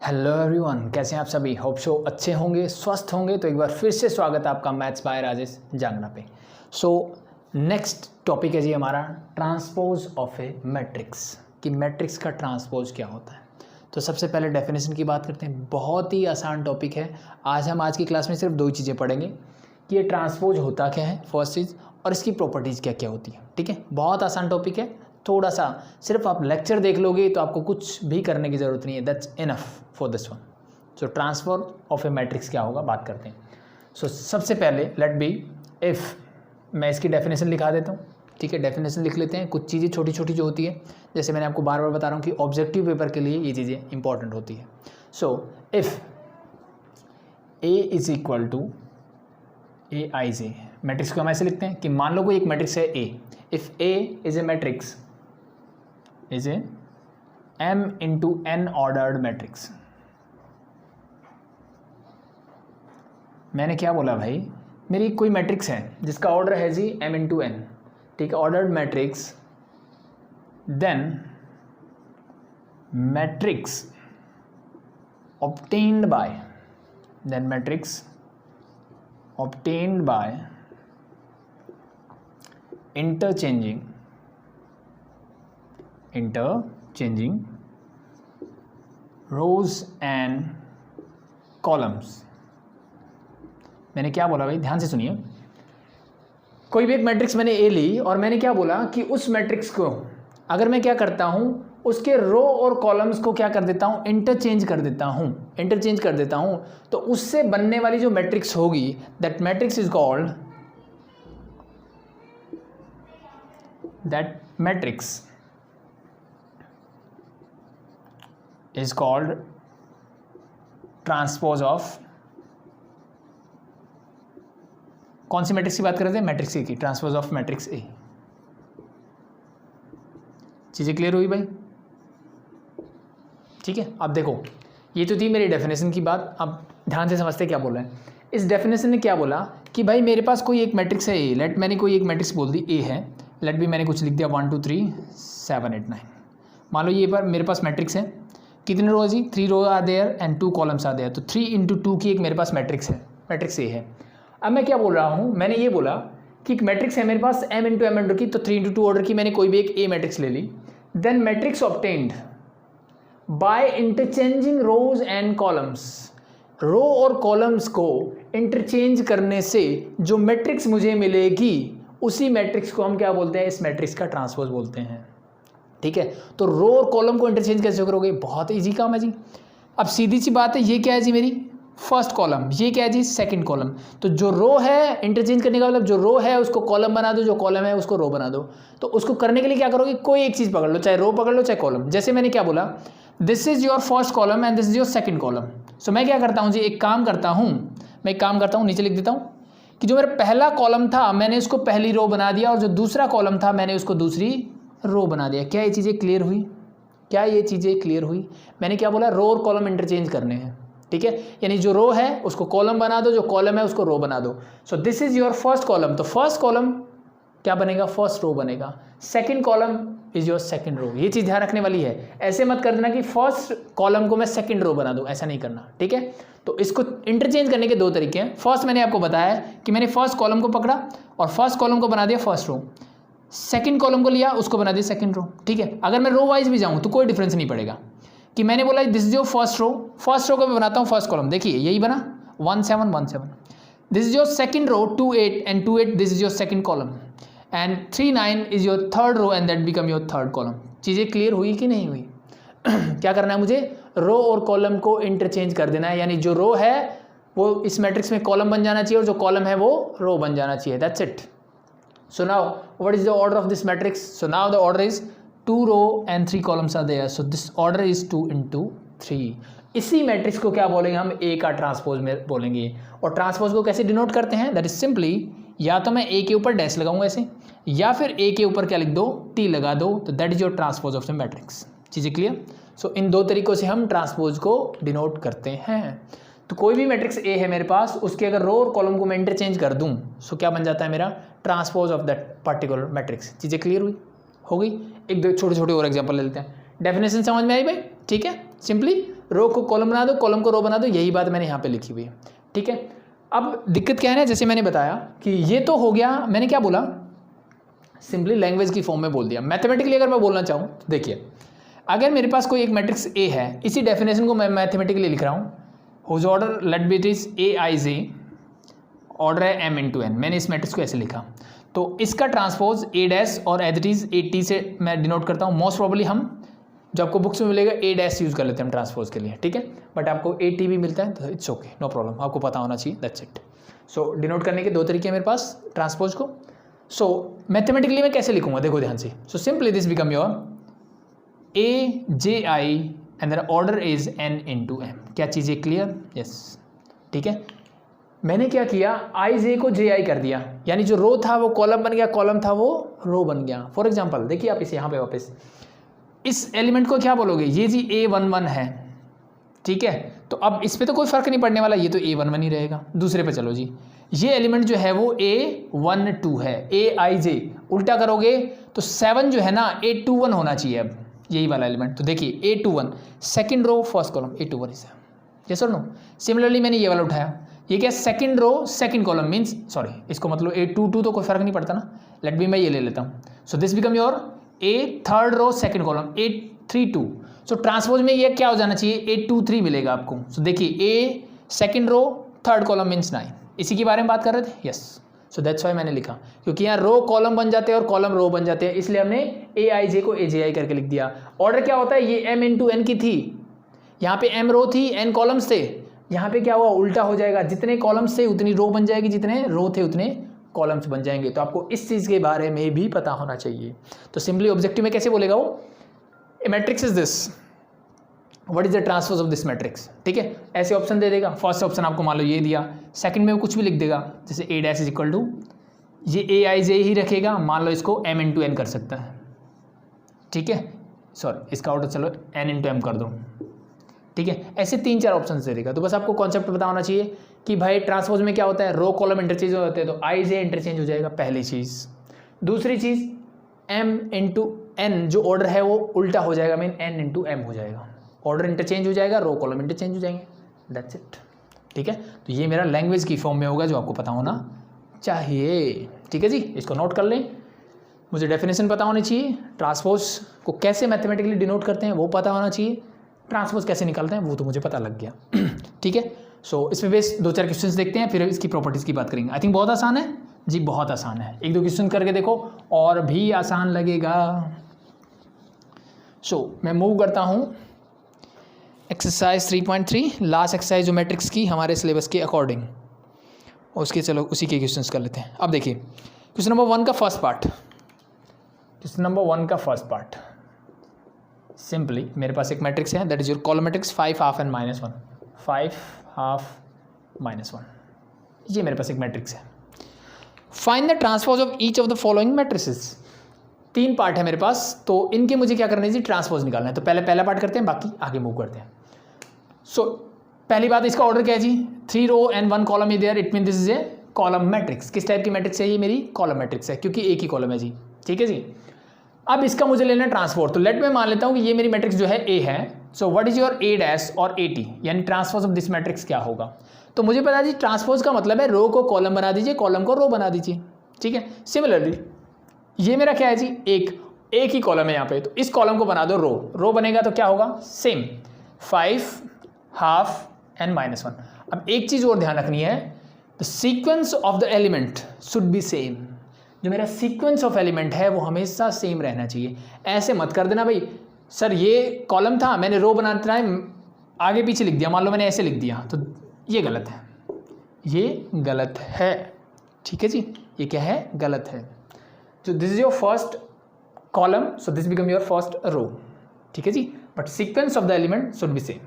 Hello everyone, कैसे हैं आप सभी। होप सो अच्छे होंगे, स्वस्थ होंगे। तो एक बार फिर से स्वागत है आपका मैथ्स बाय राजेश जांगड़ा पे। सो नेक्स्ट टॉपिक है जी हमारा ट्रांसपोज ऑफ ए मैट्रिक्स, कि मैट्रिक्स का ट्रांसपोज क्या होता है। तो सबसे पहले डेफिनेशन की बात करते हैं। बहुत ही आसान टॉपिक है। आज की क्लास में सिर्फ दो ही चीज़ें पढ़ेंगे कि ये ट्रांसपोज होता क्या है, फर्स्ट चीज़, और इसकी प्रॉपर्टीज़ क्या क्या होती है। ठीक है, बहुत आसान टॉपिक है। थोड़ा सा सिर्फ आप लेक्चर देख लोगे तो आपको कुछ भी करने की ज़रूरत नहीं है। That's enough for this one. So transfer of A matrix क्या होगा, बात करते हैं। सो सबसे पहले लेट बी इफ़, मैं इसकी डेफिनेशन लिखा देता हूँ। ठीक है, डेफिनेशन लिख लेते हैं। कुछ चीज़ें छोटी छोटी जो होती है, जैसे मैंने आपको बार बार बता रहा हूँ कि ऑब्जेक्टिव पेपर के लिए ये चीज़ें इंपॉर्टेंट होती है। So if A is equal to A I J, matrix को हम ऐसे लिखते हैं कि मान लो कोई एक मैट्रिक्स है A. If A is a matrix is a m into n ordered matrix। मैंने क्या बोला भाई, मेरी कोई मैट्रिक्स है जिसका ऑर्डर है जी m into n। ठीक है, ordered matrix, then matrix obtained by interchanging rows and columns। मैंने क्या बोला भाई, ध्यान से सुनिए। कोई भी एक मैट्रिक्स मैंने ए ली और मैंने क्या बोला कि उस मैट्रिक्स को अगर मैं क्या करता हूं, उसके रो और कॉलम्स को क्या कर देता हूं, इंटरचेंज कर देता हूं, तो उससे बनने वाली जो मैट्रिक्स होगी, that matrix is called, is called transpose of, कौन सी मैट्रिक्स की बात कर रहे थे, मैट्रिक्स ए की, ट्रांसपोज ऑफ मैट्रिक्स ए। चीज़ें क्लियर हुई भाई? ठीक है, अब देखो, ये तो थी मेरी डेफिनेशन की बात। अब ध्यान से समझते क्या बोल रहे हैं। इस डेफिनेशन ने क्या बोला कि भाई मेरे पास कोई एक मैट्रिक्स है ए। लेट, मैंने कोई एक मैट्रिक्स बोल दी ए है। लेट भी मैंने कुछ लिख दिया 1 2 3 7 8 9। मान लो ये पर मेरे पास मैट्रिक्स है। कितने रो है जी, 3 row are there and 2 columns are there. तो 3 into 2 की एक मेरे पास मैट्रिक्स है, मैट्रिक्स ए है। अब मैं क्या बोल रहा हूँ, मैंने ये बोला कि एक मैट्रिक्स है मेरे पास m into m ऑर्डर की, तो 3 into 2 ऑर्डर की मैंने कोई भी एक ए मैट्रिक्स ले ली। Then matrix obtained by interchanging rows and columns. Row और कॉलम्स को इंटरचेंज करने से जो मैट्रिक्स मुझे मिलेगी, उसी मैट्रिक्स को हम क्या बोलते हैं, इस मैट्रिक्स का ट्रांसपोज बोलते हैं। ठीक है, तो रो और कॉलम को इंटरचेंज कैसे करोगे, बहुत इजी काम है जी। अब सीधी सी बात है, ये क्या है जी मेरी फर्स्ट कॉलम, ये क्या है जी सेकंड कॉलम। तो जो रो है, इंटरचेंज करने का मतलब जो रो है उसको कॉलम बना दो, जो कॉलम है उसको रो बना दो। तो उसको करने के लिए क्या करोगे, कोई एक चीज़ पकड़ लो, चाहे रो पकड़ लो चाहे कॉलम। जैसे मैंने क्या बोला, this is your first column and this is your second column. So मैं क्या करता हूँ जी, एक काम करता हूँ, नीचे लिख देता हूँ कि जो मेरा पहला कॉलम था मैंने उसको पहली रो बना दिया, और जो दूसरा कॉलम था मैंने उसको दूसरी रो बना दिया। क्या ये चीज़ें क्लियर हुई? मैंने क्या बोला, रो और कॉलम इंटरचेंज करने हैं। ठीक है, यानी जो रो है उसको कॉलम बना दो, जो कॉलम है उसको रो बना दो। So this is your first column, तो फर्स्ट कॉलम क्या बनेगा, फर्स्ट रो बनेगा। Second column is your second row. ये चीज़ ध्यान रखने वाली है। ऐसे मत कर देना कि फर्स्ट कॉलम को मैं सेकंड रो बना दूं, ऐसा नहीं करना। ठीक है, तो इसको इंटरचेंज करने के दो तरीके हैं। फर्स्ट मैंने आपको बताया कि मैंने फर्स्ट कॉलम को पकड़ा और फर्स्ट कॉलम को बना दिया फर्स्ट रो, सेकंड कॉलम को लिया उसको बना दिया सेकंड रो। ठीक है, अगर मैं रो वाइज भी जाऊं तो कोई डिफरेंस नहीं पड़ेगा। कि मैंने बोला this is your first row को मैं बनाता हूं फर्स्ट कॉलम, देखिए यही बना 1 7 1 7। This is your second row 2 8 and 2 8, this is your second column, and 3 9 is your third row and that become your third column. चीज़ें क्लियर हुई कि नहीं हुई? क्या करना है मुझे, रो और कॉलम को इंटरचेंज कर देना है। यानी जो रो है वो इस मैट्रिक्स में कॉलम बन जाना चाहिए और जो कॉलम है वो रो बन जाना चाहिए। That's it. So now what is the order of this matrix? So now the order is 2 row and 3 columns are there. So this order is 2 into 3. इसी मैट्रिक्स को क्या बोलेंगे हम, ए का ट्रांसपोज में बोलेंगे। और ट्रांसपोज को कैसे डिनोट करते हैं, दैट इज सिंपली, या तो मैं ए के ऊपर डैश लगाऊंगा ऐसे, या फिर ए के ऊपर क्या लिख दो, टी लगा दो, तो that is your transpose of the matrix. चीज़ें क्लियर? सो इन दो तरीकों से हम ट्रांसपोज को डिनोट करते हैं। तो कोई भी मैट्रिक्स ए है मेरे पास, उसके अगर रो और कॉलम को मैं इंटरचेंज कर दूं, सो क्या बन जाता है मेरा, transpose of that particular matrix. चीज़ें क्लियर हुई? हो गई? एक दो छोटे छोटे और एग्जांपल ले लेते हैं। डेफिनेशन समझ में आई भाई? ठीक है, सिंपली रो को कॉलम बना दो, कॉलम को रो बना दो, यही बात मैंने यहाँ पे लिखी हुई है, ठीक है। अब दिक्कत क्या है ना, जैसे मैंने बताया कि ये तो हो गया, मैंने क्या बोला, सिंपली लैंग्वेज की फॉर्म में बोल दिया। मैथमेटिकली अगर मैं बोलना चाहूँ तो देखिए, अगर मेरे पास कोई एक मैट्रिक्स ए है, इसी डेफिनेशन को मैं मैथमेटिकली लिख रहा हूँ, whose order let be it is A I J, order है एम इंटू एन, मैंने इस मैट्रिक्स को ऐसे लिखा, तो इसका ट्रांसपोज ए डैश और as it is A T से मैं डिनोट करता हूँ। मोस्ट प्रॉब्ली हम जो आपको बुक्स में मिलेगा ए डैश यूज़ कर लेते हैं हम ट्रांसपोज के लिए, ठीक है, बट आपको ए टी भी मिलता है तो इट्स ओके, नो प्रॉब्लम, आपको पता होना चाहिए, दैट्स इट। सो डिनोट करने के दो तरीके हैं मेरे पास ट्रांसपोज को। सो मैथमेटिकली मैं कैसे लिखूंगा, देखो ध्यान से। So simply this become your A J I and then order is N into M. क्या चीज़ें क्लियर? यस, ठीक है। मैंने क्या किया, आई जे को जे आई कर दिया, यानी जो रो था वो कॉलम बन गया, कॉलम था वो रो बन गया। फॉर एग्जाम्पल देखिए आप इसे यहाँ पे वापस, इस एलिमेंट को क्या बोलोगे, ये जी A11 है, ठीक है, तो अब इस पर तो कोई फर्क नहीं पड़ने वाला, ये तो A11 ही रहेगा। दूसरे पे चलो जी, ये एलिमेंट जो है वो A12 है, AIJ उल्टा करोगे तो 7 जो है ना A21 होना चाहिए, अब यही वाला एलिमेंट। तो देखिए A21 second row first column, A21 is yes और नो। सिमिलरली मैंने ये वाला उठाया, ये क्या second row second column means, sorry इसको मतलब A22 तो कोई फर्क नहीं पड़ता ना, लेट बी मैं ये ले लेता हूँ। So this become your A third row second column A32। So transpose में ये क्या हो जाना चाहिए, A23 मिलेगा आपको। सो देखिए A second row third column means 9, इसी के बारे में बात कर रहे थे, यस। सो दैट्स वाई मैंने लिखा, क्योंकि यहाँ रो कॉलम बन जाते हैं और कॉलम रो बन जाते हैं, इसलिए हमने AIJ को AJI करके लिख दिया। ऑर्डर क्या होता है, ये M इंटू एन की थी, यहाँ पे M रो थी, N कॉलम्स थे, यहाँ पे क्या हुआ उल्टा हो जाएगा, जितने कॉलम्स थे उतनी रो बन जाएगी, जितने रो थे उतने कॉलम्स बन जाएंगे। तो आपको इस चीज़ के बारे में भी पता होना चाहिए। तो सिंपली ऑब्जेक्टिव में कैसे बोलेगा वो, A matrix is this, what is the transpose of this matrix, ठीक है, ऐसे ऑप्शन दे देगा। फर्स्ट ऑप्शन आपको मान लो ये दिया, सेकंड में वो कुछ भी लिख देगा, जैसे ए डैश इज इक्वल टू, ये ए आई जे ही रखेगा, मान लो इसको एम इंटू एन कर सकता है, ठीक है, सॉरी इसका ऑर्डर चलो एन इंटू एम कर दो, ठीक है, ऐसे 3-4 ऑप्शन दे देगा। तो बस आपको कॉन्सेप्ट पता होना चाहिए कि भाई ट्रांसपोज में क्या होता है, रो कॉलम इंटरचेंज हो जाते हैं, तो आई जे इंटरचेंज हो जाएगा, पहली चीज़। दूसरी चीज़ एम इंटू एन जो ऑर्डर है वो उल्टा हो जाएगा, मीन एन इंटू एम हो जाएगा, ऑर्डर इंटरचेंज हो जाएगा, रो कॉलम इंटरचेंज हो जाएंगे, दैट्स इट, ठीक है। तो ये मेरा लैंग्वेज की फॉर्म में होगा जो आपको पता होना चाहिए, ठीक है जी, इसको नोट कर लें। मुझे डेफिनेशन पता होनी चाहिए, ट्रांसपोज को कैसे मैथमेटिकली डिनोट करते हैं वो पता होना चाहिए, ट्रांसपोज कैसे निकालते हैं वो तो मुझे पता लग गया, ठीक है। सो इसमें बेस 2-4 क्वेश्चंस देखते हैं, फिर इसकी प्रॉपर्टीज़ की बात करेंगे। आई थिंक बहुत आसान है जी, बहुत आसान है, 1-2 क्वेश्चन करके देखो और भी आसान लगेगा। सो मैं मूव करता हूँ एक्सरसाइज 3.3, लास्ट एक्सरसाइज जो मैट्रिक्स की हमारे सिलेबस के अकॉर्डिंग, और उसके चलो उसी के क्वेश्चंस कर लेते हैं। अब देखिए क्वेश्चन नंबर 1 का फर्स्ट पार्ट, क्वेश्चन नंबर 1 का फर्स्ट पार्ट, सिंपली मेरे पास एक मैट्रिक्स है, that is your column matrix 5 half and -1, 5 half -1, ये मेरे पास एक मैट्रिक्स है। Find the transpose of each of the following matrices. 3 part है मेरे पास, तो इनके मुझे क्या करना है, ट्रांसपोज निकालना है। तो पहले पहला पार्ट करते हैं, बाकी आगे मूव करते हैं। सो पहली बात, इसका ऑर्डर क्या है जी, 3 row and 1 column is there, it mean this is a column matrix. किस टाइप की मैट्रिक्स है ये, मेरी कॉलम मैट्रिक्स है, क्योंकि एक ही कॉलम है जी, ठीक है जी। अब इसका मुझे लेना है ट्रांसपोज, तो लेट मैं मान लेता हूँ कि ये मेरी मैट्रिक्स जो है ए है। So what is your A dash और ए टी, यानी ट्रांसपोज ऑफ दिस मैट्रिक्स क्या होगा। तो मुझे पता जी ट्रांसपोज का मतलब है रो को कॉलम बना दीजिए, कॉलम को रो बना दीजिए, ठीक है। सिमिलरली ये मेरा क्या है जी, एक ही कॉलम है यहाँ पे, तो इस कॉलम को बना दो रो बनेगा, तो क्या होगा सेम 5 हाफ एंड -1। अब एक चीज़ और ध्यान रखनी है, the sequence of the element should be same. जो मेरा सीक्वेंस ऑफ एलिमेंट है वो हमेशा सेम रहना चाहिए। ऐसे मत कर देना भाई सर ये कॉलम था मैंने रो बनाना है आगे पीछे लिख दिया, मान लो मैंने ऐसे लिख दिया, तो ये गलत है, ये गलत है, ठीक है जी, ये क्या है, गलत है। तो this is your first column, so this become your first row, ठीक है जी, but sequence of the element should be same.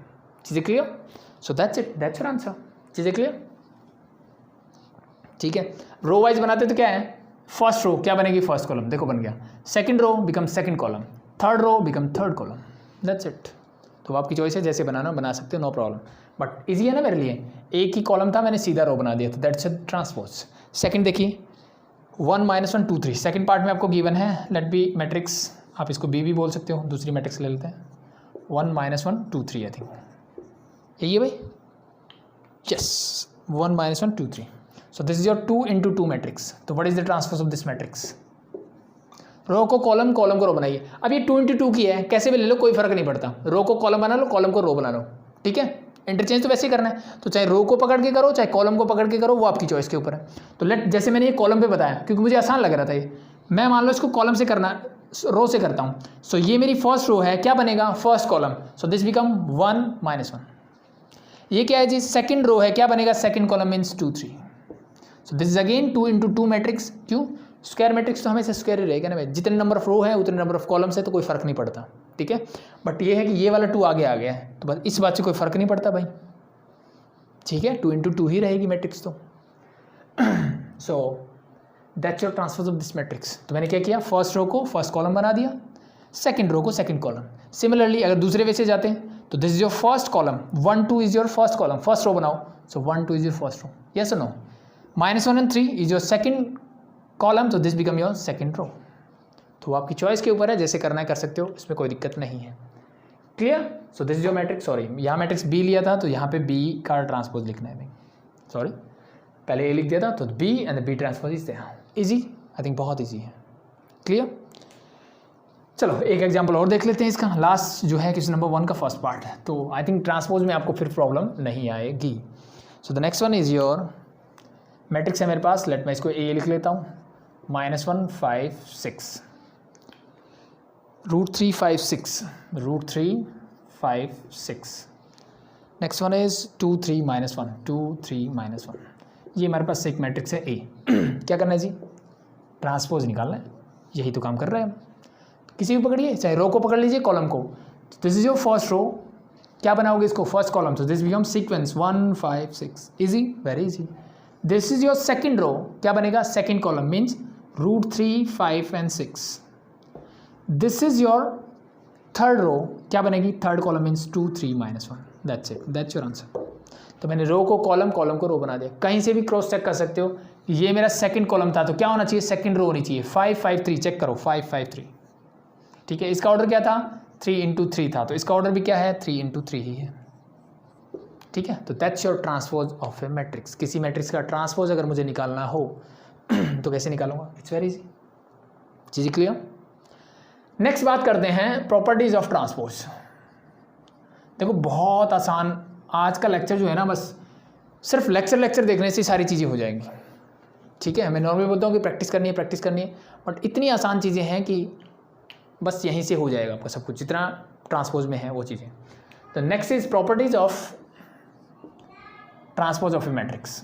चीज़ें clear? So that's it, that's your answer. चीज़ें क्लियर? ठीक है, रो वाइज बनाते तो क्या है, फर्स्ट रो क्या बनेगी, फर्स्ट कॉलम, देखो बन गया, second row become second column, third row become third column, that's it. तो आपकी चॉइस है, जैसे बनाना बना सकते हो, नो प्रॉब्लम, बट इजी है ना मेरे लिए, एक ही कॉलम था मैंने सीधा रो बना दिया, तो दैट्स इट ट्रांसपोज। सेकंड देखिए 1 -1 2 3, सेकंड पार्ट में आपको गिवन है, लेट बी मैट्रिक्स, आप इसको बी भी बोल सकते हो, दूसरी मैट्रिक्स ले लेते हैं, 1 -1 2 3 आई थिंक, ये भाई, yes 1 -1 2 3. So this is your 2 × 2 matrix. तो what is the transpose of this matrix? Row को कॉलम, कॉलम को रो बनाइए. अब ये 2 × 2 की है, कैसे भी ले लो कोई फर्क नहीं पड़ता. रो को कॉलम बना लो, कॉलम को रो बना लो. ठीक है, इंटरचेंज तो वैसे ही करना है. तो चाहे रो को पकड़ के करो चाहे कॉलम को पकड़ के करो, वो आपकी चॉइस के ऊपर है. तो लेट, जैसे मैंने ये कॉलम पे बताया क्योंकि मुझे आसान लग रहा था ये, मैं मान लो इसको कॉलम से करना, रो से करता हूँ. सो ये मेरी फर्स्ट रो है, क्या बनेगा? First column. So this become 1 -1. ये क्या है जी? सेकंड रो है, क्या बनेगा? Second column means 2 3. So this is again 2 × 2 matrix. क्यों? स्क्वायर मैट्रिक्स तो हमेशा स्क्वायर ही रहेगा ना भाई. जितने नंबर ऑफ रो है उतने नंबर ऑफ कॉलम्स है, तो कोई फर्क नहीं पड़ता. ठीक है, बट ये है कि ये वाला 2 आगे आ गया है, तो बस इस बात से कोई फर्क नहीं पड़ता भाई. ठीक है, 2 × 2 ही रहेगी मैट्रिक्स तो. सो that's your transpose of this matrix. तो मैंने क्या किया? फर्स्ट रो को फर्स्ट कॉलम बना दिया, सेकंड रो को सेकंड कॉलम. सिमिलरली अगर दूसरे वे से जाते हैं तो this is your first column, 1 2 is your first column, first row बनाओ. So 1 2 is your first row. Yes और no? -1 and 3 is your second column, तो this become your second row. तो आपकी चॉइस के ऊपर है, जैसे करना है कर सकते हो, इसमें कोई दिक्कत नहीं है. Clear? So this is your matrix. Sorry, यहाँ मैट्रिक्स बी लिया था तो यहाँ पे बी का ट्रांसपोज लिखना है. सॉरी, पहले ए लिख दिया था, तो B and B transpose is there. Easy, I think बहुत ईजी है. क्लियर? चलो एक एग्जाम्पल और देख लेते हैं इसका. लास्ट जो है क्वेश्चन नंबर 1 का फर्स्ट पार्ट है, तो आई थिंक ट्रांसपोज में आपको फिर प्रॉब्लम नहीं आएगी. So the next one is your matrix है मेरे पास. लेट मैं इसको ए लिख लेता हूँ. -1 5 6, √3 5 6, √3 5 6. Next one is 2 3 -1, 2 3 -1. ये हमारे पास एक मैट्रिक्स है ए. क्या करना है जी? ट्रांसपोज निकालना है. यही तो काम कर रहे हैं हम. किसी भी पकड़िए, चाहे रो को पकड़ लीजिए, कॉलम को. This is your first row, क्या बनाओगे इसको? First column. तो this become sequence 1 5 6. Easy, very easy. This is your second row, क्या बनेगा? Second column means √3 5 and 6. This is your third row, क्या बनेगी? Third column means 2 3 -1. That's it, that's your answer. तो मैंने रो को कॉलम, कॉलम को row बना दिया. कहीं से भी क्रॉस चेक कर सकते हो. ये मेरा सेकंड कॉलम था तो क्या होना चाहिए? सेकंड रो होनी चाहिए. 5 5 3, चेक करो 5 5 3. ठीक है, इसका ऑर्डर क्या था? 3 × 3 था, तो इसका ऑर्डर भी क्या है? 3 × 3 ही है. ठीक है, तो that's your transpose of A matrix. किसी मैट्रिक्स का ट्रांसपोज अगर मुझे निकालना हो तो कैसे निकालूंगा? It's very easy. Cheese clear? Next बात करते हैं प्रॉपर्टीज ऑफ ट्रांसपोज. देखो बहुत आसान. आज का लेक्चर जो है ना, बस सिर्फ लेक्चर देखने से सारी चीज़ें हो जाएंगी. ठीक है, मैं नॉर्मली बोलता हूँ कि प्रैक्टिस करनी है, बट इतनी आसान चीज़ें हैं कि बस यहीं से हो जाएगा आपका सब कुछ, जितना ट्रांसपोज में है वो चीज़ें. तो next is properties of transpose of A matrix.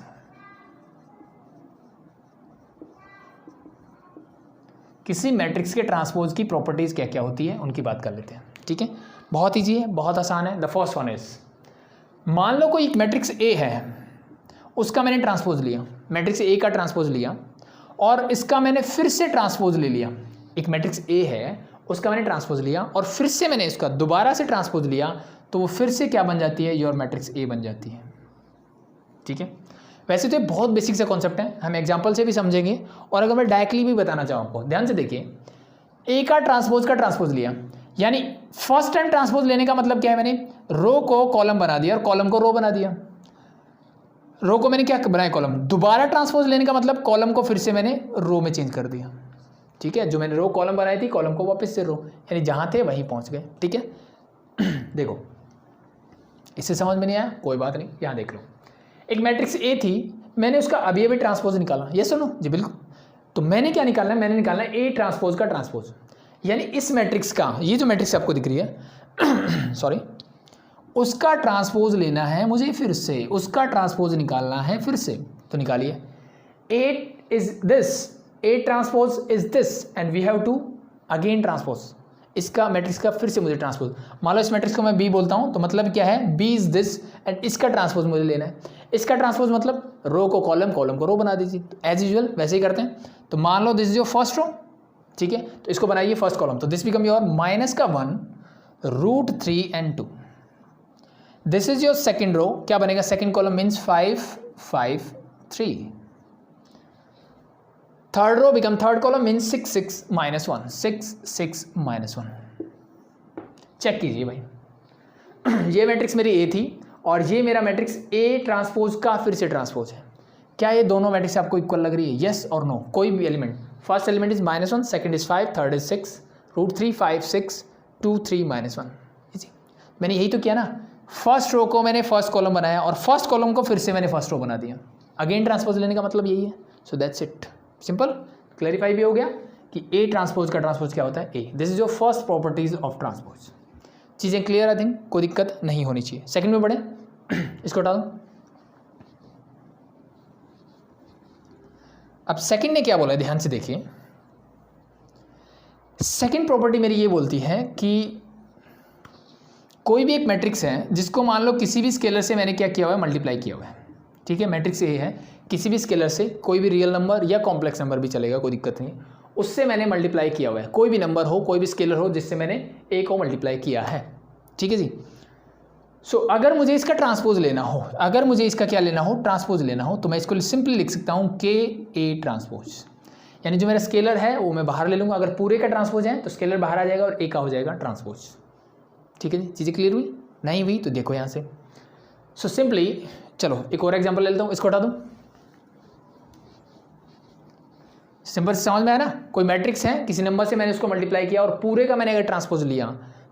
किसी मैट्रिक्स के ट्रांसपोज की प्रॉपर्टीज क्या क्या होती है उनकी बात कर लेते हैं. ठीक है, बहुत ईजी है, बहुत आसान है. द फर्स्ट वन इज, मान लो कोई एक मैट्रिक्स ए है, उसका मैंने ट्रांसपोज लिया, मैट्रिक्स ए का ट्रांसपोज लिया, और इसका मैंने फिर से ट्रांसपोज ले लिया. एक मैट्रिक्स ए है, उसका मैंने ट्रांसपोज लिया और फिर से मैंने इसका दोबारा से ट्रांसपोज लिया, तो वो फिर से क्या बन जाती है? योर मैट्रिक्स ए बन जाती है. ठीक है, वैसे तो ये बहुत बेसिक से कॉन्सेप्ट है, हम एग्जांपल से भी समझेंगे. और अगर मैं डायरेक्टली भी बताना चाहूँ आपको, ध्यान से देखिए. ए का ट्रांसपोज लिया, यानी फर्स्ट टाइम ट्रांसपोज लेने का मतलब क्या है? मैंने रो को कॉलम बना दिया और कॉलम को रो बना दिया. रो को मैंने क्या बनाया? कॉलम. दोबारा ट्रांसपोज लेने का मतलब कॉलम को फिर से मैंने रो में चेंज कर दिया. ठीक है, जो मैंने रो कॉलम बनाई थी, कॉलम को वापस से रो, यानी जहाँ थे वहीं पहुँच गए. ठीक है, देखो इससे समझ में नहीं आया कोई बात नहीं, यहाँ देख लो. एक मैट्रिक्स ए थी, मैंने उसका अभी ट्रांसपोज निकाला. ये सुनो जी, बिल्कुल. तो मैंने क्या निकालना है? मैंने निकालना है ए ट्रांसपोज का ट्रांसपोज, यानी इस मैट्रिक्स का, ये जो मैट्रिक्स आपको दिख रही है सॉरी, उसका ट्रांसपोज लेना है मुझे फिर से, उसका ट्रांसपोज निकालना है फिर से. तो निकालिए. A is this, A transpose is this, and we have to again transpose. इसका मैट्रिक्स का फिर से मुझे ट्रांसपोज. मान लो इस मैट्रिक्स को मैं बी बोलता हूँ, तो मतलब क्या है? बी इज दिस, एंड इसका ट्रांसपोज मुझे लेना है. इसका ट्रांसपोज मतलब रो को कॉलम, कॉलम को रो बना दीजिए. एज यूजुअल वैसे ही करते हैं. तो मान लो this is your first row. ठीक है, तो इसको बनाइए फर्स्ट कॉलम. तो this become your -1 √3 and 2. This is your second row, क्या बनेगा? Second column means 5 5 3. Third row become third column means 6 6 -1, 6 6 -1. Check कीजिए भाई. ये मैट्रिक्स मेरी ए थी और ये मेरा मैट्रिक्स ए ट्रांसपोज का फिर से ट्रांसपोज है। क्या ये दोनों मैट्रिक्स आपको इक्वल लग रही है? येस और नो। कोई भी element, first element is -1, second is 5, third is 6, √3 5 6 2 3 -1। Easy. मैंने यही तो किया ना, फर्स्ट रो को मैंने फर्स्ट कॉलम बनाया और फर्स्ट कॉलम को फिर से मैंने फर्स्ट रो बना दिया। अगेन ट्रांसपोज लेने का मतलब यही है। सो दैट्स इट, सिंपल। क्लैरिफाई भी हो गया कि ए ट्रांसपोज का ट्रांसपोज क्या होता है, A. This is your first properties of transpose. चीज़ें क्लियर, आई थिंक कोई दिक्कत नहीं होनी चाहिए। सेकंड में बढ़े, इसको हटा दो। अब सेकंड ने क्या बोला है, ध्यान से देखिए। सेकंड प्रॉपर्टी मेरी ये बोलती है कि कोई भी एक मैट्रिक्स है जिसको मान लो किसी भी स्केलर से मैंने क्या किया हुआ है, मल्टीप्लाई किया हुआ है। ठीक है, मैट्रिक्स ए है, किसी भी स्केलर से, कोई भी रियल नंबर या कॉम्प्लेक्स नंबर भी चलेगा, कोई दिक्कत नहीं, उससे मैंने मल्टीप्लाई किया हुआ है। कोई भी नंबर हो, कोई भी स्केलर हो जिससे मैंने ए को मल्टीप्लाई किया है। ठीक है जी। सो अगर मुझे इसका ट्रांसपोज लेना हो, अगर मुझे इसका क्या लेना हो, ट्रांसपोज लेना हो, तो मैं इसको सिंपली लिख सकता हूँ के ए ट्रांसपोज। यानी जो मेरा स्केलर है वो मैं बाहर ले लूँगा। अगर पूरे का ट्रांसपोज है तो स्केलर बाहर आ जाएगा और ए का हो जाएगा ट्रांसपोज। ठीक है जी। चीज़ें क्लियर हुई? नहीं हुई तो देखो यहाँ से। सो सिंपली चलो एक और एग्जांपल ले लेता हूँ, इसको हटा दूँ। सिंपल समझ में आया ना? कोई मैट्रिक्स है, किसी नंबर से मैंने उसको मल्टीप्लाई किया और पूरे का मैंने अगर ट्रांसपोज लिया,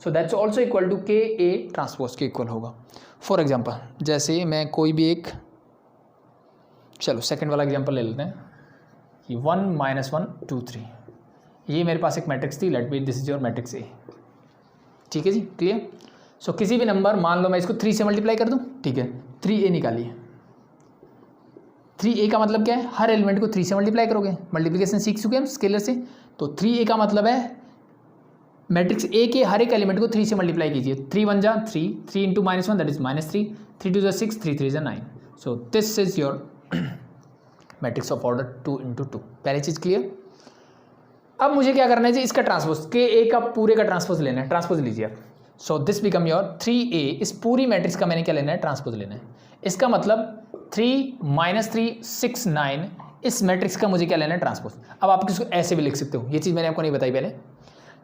so that's also equal to K A transpose के इक्वल होगा। फॉर एग्जांपल, जैसे मैं कोई भी एक, चलो सेकंड वाला एग्जांपल ले लेते हैं कि 1 -1 2 3। ये मेरे पास एक मैट्रिक्स थी, let be this is your matrix A. ठीक है जी, क्लियर। सो किसी भी नंबर, मान लो मैं इसको 3 से मल्टीप्लाई कर दूं, ठीक है, 3a निकालिए। 3a का मतलब क्या है, हर एलिमेंट को 3 से मल्टीप्लाई करोगे। मल्टीप्लिकेशन सीख चुके हम स्केलर से, तो 3a का मतलब है मैट्रिक्स ए के हर एक एलिमेंट को 3 से मल्टीप्लाई कीजिए। 3 1 जा 3, 3 इंटू -1 दैट इज -3, 3 2 जा 6, 3 3 जा 9। सो this is your matrix of order 2 into 2। पहली चीज़ क्लियर। अब मुझे क्या करना है जी, इसका ट्रांसपोज, के ए का पूरे का ट्रांसपोज लेना है। ट्रांसपोज लीजिए आप। सो दिस बिकम योर 3a। इस पूरी मैट्रिक्स का मैंने क्या लेना है, ट्रांसपोज लेना है। इसका मतलब 3 -3 6 9, इस मैट्रिक्स का मुझे क्या लेना है, ट्रांसपोज। अब आप इसको ऐसे भी लिख सकते हो, ये चीज़ मैंने आपको नहीं बताई पहले।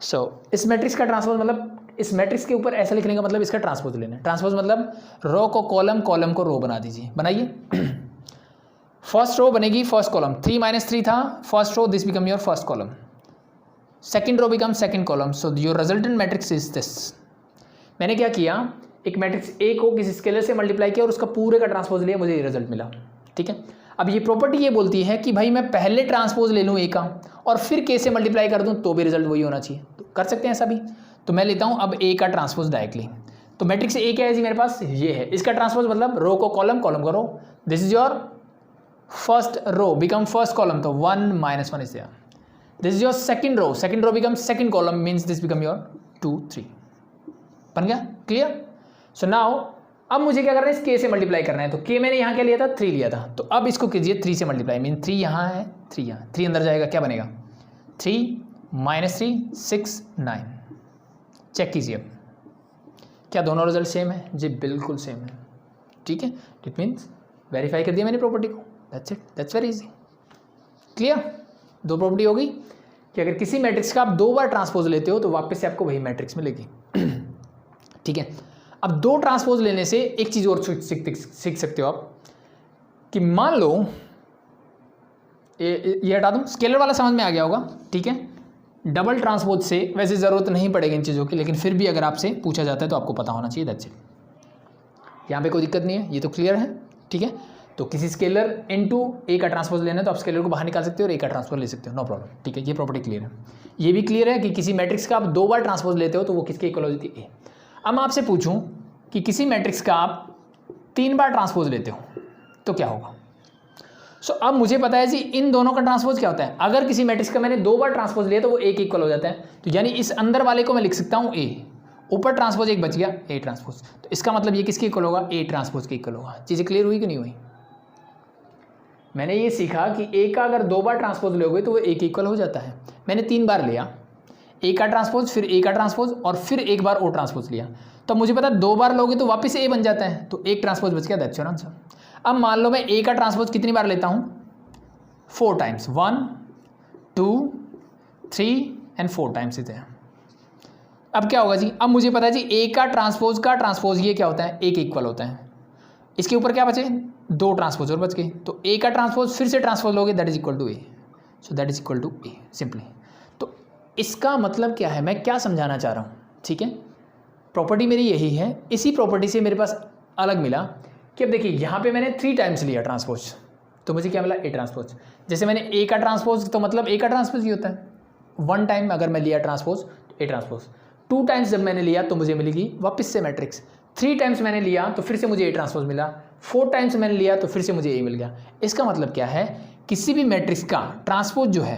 सो इस मैट्रिक्स का ट्रांसपोज मतलब, इस मैट्रिक्स के ऊपर ऐसा लिखने का मतलब इसका ट्रांसपोज लेना है। ट्रांसपोज मतलब रो को कॉलम, कॉलम को रो बना दीजिए। बनाइए। फर्स्ट रो बनेगी फर्स्ट कॉलम, 3 -3 था first row, this become your first column. Second row become second column. So your resultant matrix is this. मैंने क्या किया, एक मैट्रिक्स ए को किसी स्केलर से मल्टीप्लाई किया और उसका पूरे का ट्रांसपोज लिया, मुझे ये रिजल्ट मिला। ठीक है। अब ये प्रॉपर्टी ये बोलती है कि भाई मैं पहले ट्रांसपोज ले लूँ ए का और फिर के से मल्टीप्लाई कर दूँ तो भी रिजल्ट वही होना चाहिए। तो कर सकते हैं ऐसा भी। तो मैं लेता हूँ अब ए का ट्रांसपोज डायरेक्टली। तो मैट्रिक्स ए क्या है जी मेरे पास, ये है। इसका ट्रांसपोज मतलब रो को कॉलम, कॉलम को row. This is your first row become first column, तो 1 -1 is there. This is your second row, second row become second column, means this become your 2 3। बन गया? क्लियर। सो नाउ अब मुझे क्या करना है, इस k से मल्टीप्लाई करना है। तो k मैंने यहाँ क्या लिया था, 3 लिया था, तो अब इसको कीजिए 3 से मल्टीप्लाई। मीन 3 यहाँ है, 3 यहाँ, 3 अंदर जाएगा, क्या बनेगा 3 -3 6 9। चेक कीजिए अब क्या दोनों रिजल्ट सेम है जी, बिल्कुल सेम है। ठीक है, इट मीन्स वेरीफाई कर दिया मैंने प्रॉपर्टी को। That's it, that's very easy. Clear. दो प्रॉपर्टी होगी कि अगर किसी मैट्रिक्स का आप 2 बार ट्रांसपोज लेते हो तो वापस से आपको वही मैट्रिक्स मिलेगी। ठीक है। अब 2 ट्रांसपोज लेने से एक चीज़ और सीख सकते हो आप कि मान लो ये हटा दूँ, स्केलर वाला समझ में आ गया होगा। ठीक है। डबल ट्रांसपोज से वैसे ज़रूरत नहीं पड़ेगी इन चीज़ों की, लेकिन फिर भी अगर आपसे पूछा जाता है तो आपको पता होना चाहिए। That's it. यहाँ पे कोई दिक्कत नहीं है, ये तो क्लियर है। ठीक है। तो किसी स्केलर इनटू ए का ट्रांसपोज लेना है तो आप स्केलर को बाहर निकाल सकते हो और ए का ट्रांसपोज ले सकते हो, नो प्रॉब्लम। ठीक है, ये प्रॉपर्टी क्लियर है। ये भी क्लियर है कि किसी मैट्रिक्स का आप 2 बार ट्रांसपोज लेते हो तो वो किसके इक्वल हो जाती है, ए। अब मैं आपसे पूछूं कि किसी मैट्रिक्स का आप 3 बार ट्रांसपोज लेते हो तो क्या होगा। सो अब मुझे पता है जी इन दोनों का ट्रांसपोज क्या होता है। अगर किसी मैट्रिक्स का मैंने 2 बार ट्रांसपोज लिया तो वो ए के इक्वल हो जाता है। तो यानी इस अंदर वाले को मैं लिख सकता हूँ ए, ऊपर ट्रांसपोज एक बच गया, ए ट्रांसपोज। तो इसका मतलब ये किसके इक्वल होगा, ए ट्रांसपोज के इक्वल होगा। चीज़ें क्लियर हुई कि नहीं हुई। मैंने ये सीखा कि ए का अगर 2 बार ट्रांसपोज लोगे तो वो ए के इक्वल हो जाता है। मैंने 3 बार लिया, ए का ट्रांसपोज, फिर ए का ट्रांसपोज और फिर एक बार ओ ट्रांसपोज लिया, तो मुझे पता 2 बार लोगे तो वापस ए बन जाता है, तो एक ट्रांसपोज बच गया। That's your answer. अब मान लो मैं ए का ट्रांसपोज कितनी बार लेता हूँ, 4 टाइम्स, 1 2 3 एंड 4 टाइम्स इधर। अब क्या होगा जी, अब मुझे पता है जी ए का ट्रांसपोज ये क्या होता है, ए के इक्वल होता है। इसके ऊपर क्या बचे, 2 ट्रांसपोज और बच गए, तो ए का ट्रांसपोज फिर से ट्रांसपोज लोगे, that is equal to A, so that is equal to A simply. तो इसका मतलब क्या है, मैं क्या समझाना चाह रहा हूँ, ठीक है, प्रॉपर्टी मेरी यही है। इसी प्रॉपर्टी से मेरे पास अलग मिला कि अब देखिए यहाँ पे मैंने 3 टाइम्स लिया ट्रांसपोज, तो मुझे क्या मिला, ए ट्रांसपोज। जैसे मैंने ए का ट्रांसपोज, तो मतलब ए का ट्रांसपोज ही होता है, 1 टाइम अगर मैं लिया ट्रांसपोज तो ए ट्रांसपोज, 2 टाइम्स जब मैंने लिया तो मुझे मिलेगी वापस से मैट्रिक्स, 3 टाइम्स मैंने लिया तो फिर से मुझे ए ट्रांसपोज मिला, 4 टाइम्स मैंने लिया तो फिर से मुझे ए मिल गया। इसका मतलब क्या है, किसी भी मैट्रिक्स का ट्रांसपोज जो है,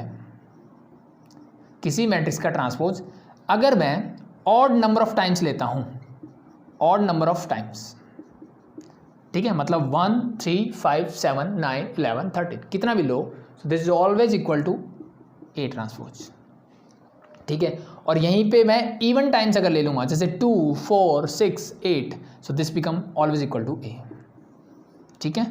किसी मैट्रिक्स का ट्रांसपोज अगर मैं ऑड नंबर ऑफ टाइम्स लेता हूँ, ऑड नंबर ऑफ टाइम्स, ठीक है, मतलब 1 3 5 7 9 11 13 कितना भी लो, so this is always equal to A transpose, ठीक है। और यहीं पे मैं इवन टाइम्स अगर ले लूँगा, जैसे 2 4 6 8, so this become always equal to A, ठीक है।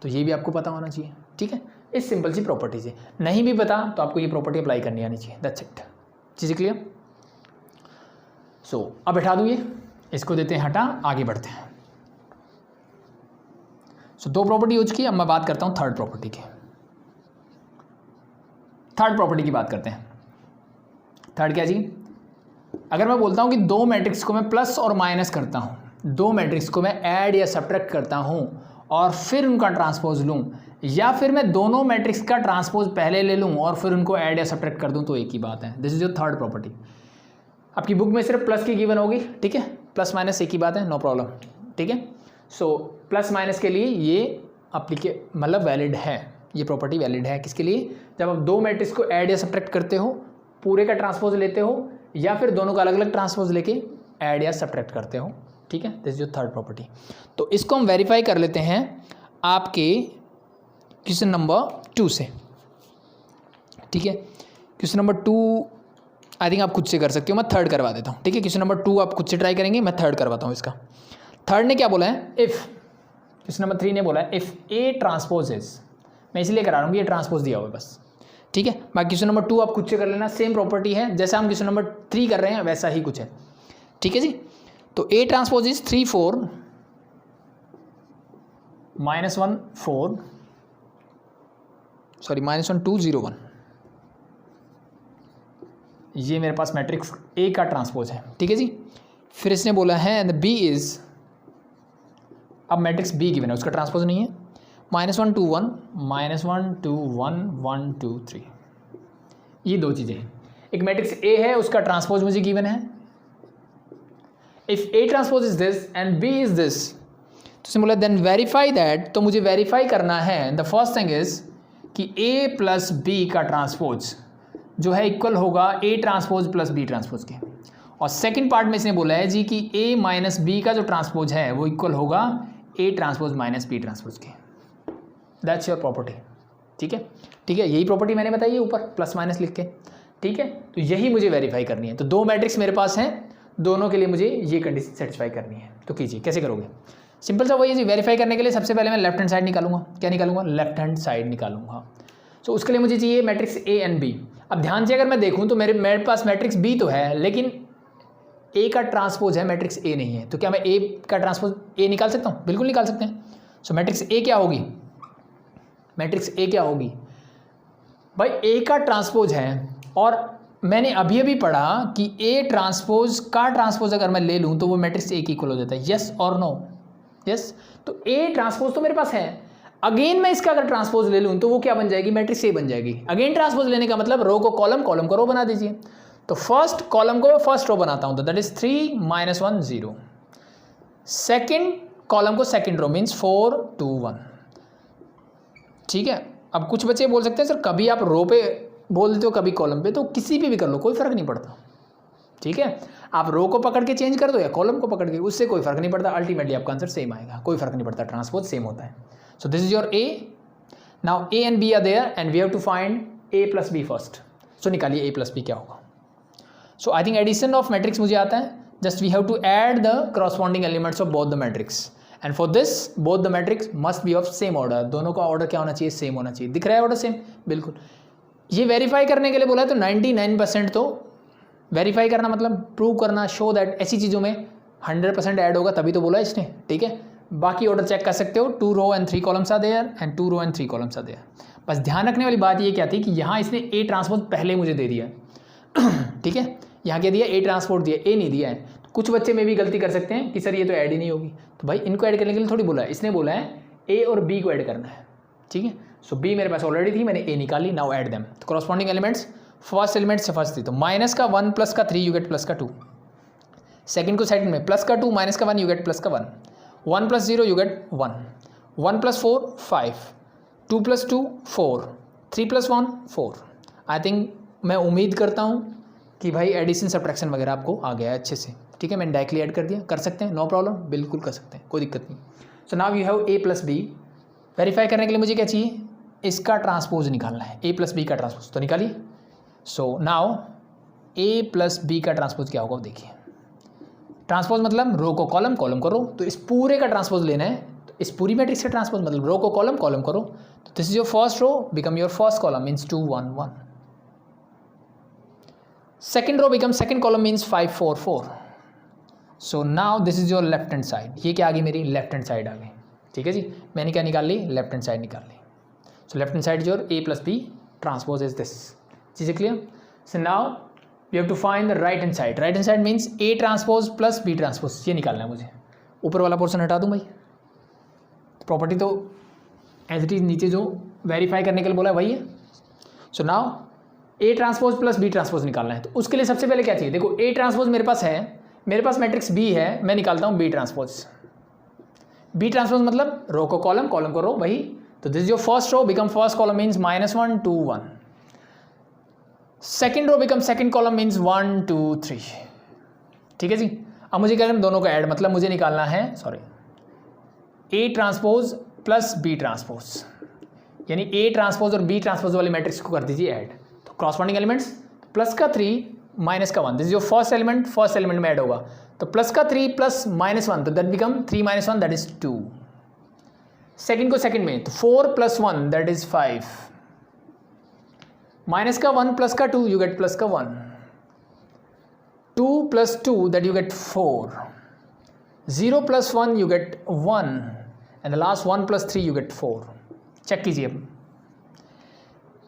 तो ये भी आपको पता होना चाहिए, ठीक है, इस सिंपल सी प्रॉपर्टी से। नहीं भी पता तो आपको ये प्रॉपर्टी अप्लाई करनी आनी चाहिए, दैट्स इट। चीज़ें क्लियर? सो अब बैठा दूँ ये, इसको देते हैं हटा, आगे बढ़ते हैं। सो 2 प्रॉपर्टी हो चुकी है, अब मैं बात करता हूँ थर्ड प्रॉपर्टी की। थर्ड प्रॉपर्टी की बात करते हैं। थर्ड क्या जी, अगर मैं बोलता हूँ कि 2 मैट्रिक्स को मैं प्लस और माइनस करता हूँ, 2 मैट्रिक्स को मैं ऐड या सब्ट्रैक्ट करता हूँ और फिर उनका ट्रांसपोज लूँ, या फिर मैं दोनों मैट्रिक्स का ट्रांसपोज पहले ले लूँ और फिर उनको ऐड या सब्ट्रैक्ट कर दूँ, तो एक ही बात है। This is your third property. आपकी बुक में सिर्फ प्लस की गिवन होगी, ठीक है, प्लस माइनस एक ही बात है, नो प्रॉब्लम, ठीक है। सो प्लस माइनस के लिए ये मतलब वैलिड है, ये प्रॉपर्टी वैलिड है किसके लिए, जब आप 2 मैट्रिक्स को ऐड या सब्ट्रैक्ट करते हो, पूरे का ट्रांसपोज लेते हो, या फिर दोनों का अलग अलग ट्रांसपोज लेके ऐड या सब्ट्रैक्ट करते हो, ठीक है। This is your third property. तो इसको हम वेरीफाई कर लेते हैं आपके क्वेश्चन नंबर 2 से, ठीक है। क्वेश्चन नंबर 2 आई थिंक आप खुद से कर सकते हो, मैं थर्ड करवा देता हूँ, ठीक है। क्वेश्चन नंबर 2 आप खुद से ट्राई करेंगे, मैं थर्ड करवाता हूँ इसका। थर्ड ने क्या बोला है, इफ़, क्वेश्चन नंबर 3 ने बोला है इफ़ ए ट्रांसपोज इज, मैं इसलिए करा रहा हूँ, ये ट्रांसपोज दिया हुआ है बस, ठीक है। बाकी क्वेश्चन नंबर 2 आप खुद से कर लेना, सेम प्रॉपर्टी है जैसा हम क्वेश्चन नंबर 3 कर रहे हैं वैसा ही कुछ है, ठीक है जी। तो ए ट्रांसपोज इज 3 4 -1 4 सॉरी -1 2 0 1, ये मेरे पास मैट्रिक्स ए का ट्रांसपोज है, ठीक है जी। फिर इसने बोला है एंड बी इज, अब मैट्रिक्स बी गिवन है, उसका ट्रांसपोज नहीं है, -1 2 1 -1 2 1 1 2 3, ये 2 चीज़ें हैं। एक मैट्रिक्स ए है, उसका ट्रांसपोज मुझे गिवन है, if A transpose is this and B is this, तो इसने बोला देन वेरीफाई दैट, तो मुझे वेरीफाई करना है, द फर्स्ट थिंग इज कि ए प्लस बी का ट्रांसपोज जो है इक्वल होगा A transpose plus B transpose के, और सेकंड पार्ट में इसने बोला है जी कि ए माइनस बी का जो ट्रांसपोज है वो इक्वल होगा A transpose minus B transpose के। दैट्स योर प्रॉपर्टी, ठीक है, ठीक है, यही प्रॉपर्टी मैंने बताई है ऊपर प्लस माइनस लिख के, ठीक है। तो यही मुझे वेरीफाई करनी है। तो 2 मैट्रिक्स मेरे पास हैं, दोनों के लिए मुझे ये कंडीशन सेटिस्फाई करनी है। तो कीजिए, कैसे करोगे, सिंपल सा वही है जी। वेरीफाई करने के लिए सबसे पहले मैं लेफ्ट हैंड साइड निकालूंगा, क्या निकालूंगा, लेफ्ट हैंड साइड निकालूंगा। सो उसके लिए मुझे चाहिए मैट्रिक्स ए एंड बी। अब ध्यान से अगर मैं देखूँ तो मेरे पास मैट्रिक्स बी तो है, लेकिन ए का ट्रांसपोज है, मैट्रिक्स ए नहीं है, तो क्या मैं ए का ट्रांसपोज ए निकाल सकता हूँ? बिल्कुल निकाल सकते हैं। सो मैट्रिक्स ए क्या होगी, मैट्रिक्स ए क्या होगी भाई, ए का ट्रांसपोज है, और मैंने अभी अभी पढ़ा कि ए ट्रांसपोज का ट्रांसपोज अगर मैं ले लूँ तो वो मैट्रिक्स ए की इक्वल हो जाता है, यस और नो, यस। तो ए ट्रांसपोज तो मेरे पास है, अगेन मैं इसका अगर ट्रांसपोज ले लूँ तो वो क्या बन जाएगी, मैट्रिक्स ए बन जाएगी। अगेन ट्रांसपोज लेने का मतलब रो को कॉलम, कॉलम को रो बना दीजिए। तो फर्स्ट कॉलम को फर्स्ट रो बनाता हूँ, तो दैट इज 3 -1 0, सेकेंड कॉलम को सेकेंड रो मीन्स 4 2 1, ठीक है। अब कुछ बच्चे बोल सकते हैं सर कभी आप रो पे बोल देते हो कभी कॉलम पे, तो किसी पे भी कर लो, कोई फर्क नहीं पड़ता, ठीक है। आप रो को पकड़ के चेंज कर दो या कॉलम को पकड़ के, उससे कोई फर्क नहीं पड़ता, अल्टीमेटली आपका आंसर सेम आएगा, कोई फर्क नहीं पड़ता, ट्रांसपोज सेम होता है। So this is your A. Now A and B are there and we have to find A plus B first. So निकालिए ए प्लस बी क्या होगा। So I think addition of matrix मुझे आता है, just we have to add the corresponding elements of both the matrix, and for this both the matrix must be of same order. दोनों का order क्या होना चाहिए, सेम होना चाहिए। दिख रहा है ऑर्डर सेम, बिल्कुल। ये वेरीफाई करने के लिए बोला है, तो 99% तो वेरीफाई करना मतलब प्रूव करना, शो दैट, ऐसी चीज़ों में 100% ऐड होगा तभी तो बोला इसने, ठीक है। बाकी ऑर्डर चेक कर सकते हो, 2 row and 3 columns are there and 2 row and 3 columns are there. बस ध्यान रखने वाली बात ये क्या थी कि यहाँ इसने ए ट्रांसपोज पहले मुझे दे दिया ठीक है, यहाँ क्या दिया, ए ट्रांसपोर्ट दिया, ए नहीं दिया है। तो कुछ बच्चे में भी गलती कर सकते हैं कि सर ये तो ऐड ही नहीं होगी, तो भाई इनको ऐड करने के लिए थोड़ी बोला है, इसने बोला है ए और बी को ऐड करना है, ठीक है। सो बी मेरे पास ऑलरेडी थी, मैंने ए निकाली, नाउ ऐड देम। तो कॉरस्पॉन्डिंग एलिमेंट्स, फर्स्ट एलिमेंट से फर्स्ट थी, तो माइनस का 1 प्लस का 3 यू गेट प्लस का 2, सेकंड को सेकंड में प्लस का 2 माइनस का 1 यू गेट प्लस का 1, 1 plus 0 you get 1, 1 plus 4 5, 2 plus 2 4, 3 plus 1 4। I think मैं उम्मीद करता हूँ कि भाई एडिशन सब्ट्रैक्शन वगैरह आपको आ गया है अच्छे से, ठीक है। मैंने डायरेक्टली ऐड कर दिया, कर सकते हैं, नो प्रॉब्लम, बिल्कुल कर सकते हैं, कोई दिक्कत नहीं। So now you have A plus B. Verify करने के लिए मुझे क्या चाहिए, इसका ट्रांसपोज निकालना है, ए प्लस बी का ट्रांसपोज, तो निकालिए। सो नाउ ए प्लस बी का ट्रांसपोज क्या होगा देखिए। ट्रांसपोज मतलब रो को कॉलम, कॉलम को रो, तो इस पूरे का ट्रांसपोज लेना है, तो इस पूरी मैट्रिक्स का ट्रांसपोज मतलब रो को कॉलम, कॉलम को रो, तो this is your first row become your first column means 2 1 1, second row becomes second column means 5 4 4। so now this is your left hand side, ये क्या आ गई मेरी लेफ्ट हैंड साइड आ गई, ठीक है जी। मैंने क्या निकाल ली, लेफ्ट हैंड साइड निकाल ली। So left hand side your A plus B transpose is this, चीज़ें clear. So now you have to find the right hand side, right hand side means A transpose plus B transpose, ये निकालना है मुझे। ऊपर वाला portion हटा दूँ भाई, प्रॉपर्टी तो एज इट इज नीचे जो वेरीफाई करने के लिए बोला है वही है। So now A transpose plus B transpose निकालना है, तो उसके लिए सबसे पहले क्या चाहिए, देखो ए ट्रांसपोज मेरे पास है, मेरे पास मैट्रिक्स बी है, मैं निकालता हूँ बी ट्रांसपोज। बी ट्रांसपोज मतलब रो को कॉलम, कॉलम को रो, वही। तो this is your first row become first column means -1 2 1, second row become second column means 1 2 3, ठीक है जी। अब मुझे क्या करना, दोनों को ऐड, मतलब मुझे निकालना है, sorry, A transpose plus B transpose, यानी ए ट्रांसपोज और बी ट्रांसपोज वाली मैट्रिक्स को कर दीजिए ऐड। तो क्रॉसपॉन्डिंग एलिमेंट्स, प्लस का 3 माइनस का 1, this is your first element में ऐड होगा, तो प्लस का 3 प्लस -1, तो that become 3 - 1 that is 2। Second को सेकंड में, तो 4 + 1 दैट इज 5, माइनस का 1 प्लस का 2 यू गेट प्लस का 1, 2 + 2 that you get 4, 0 + 1 you get 1 and the last 1 + 3 you get 4। Check कीजिए अब,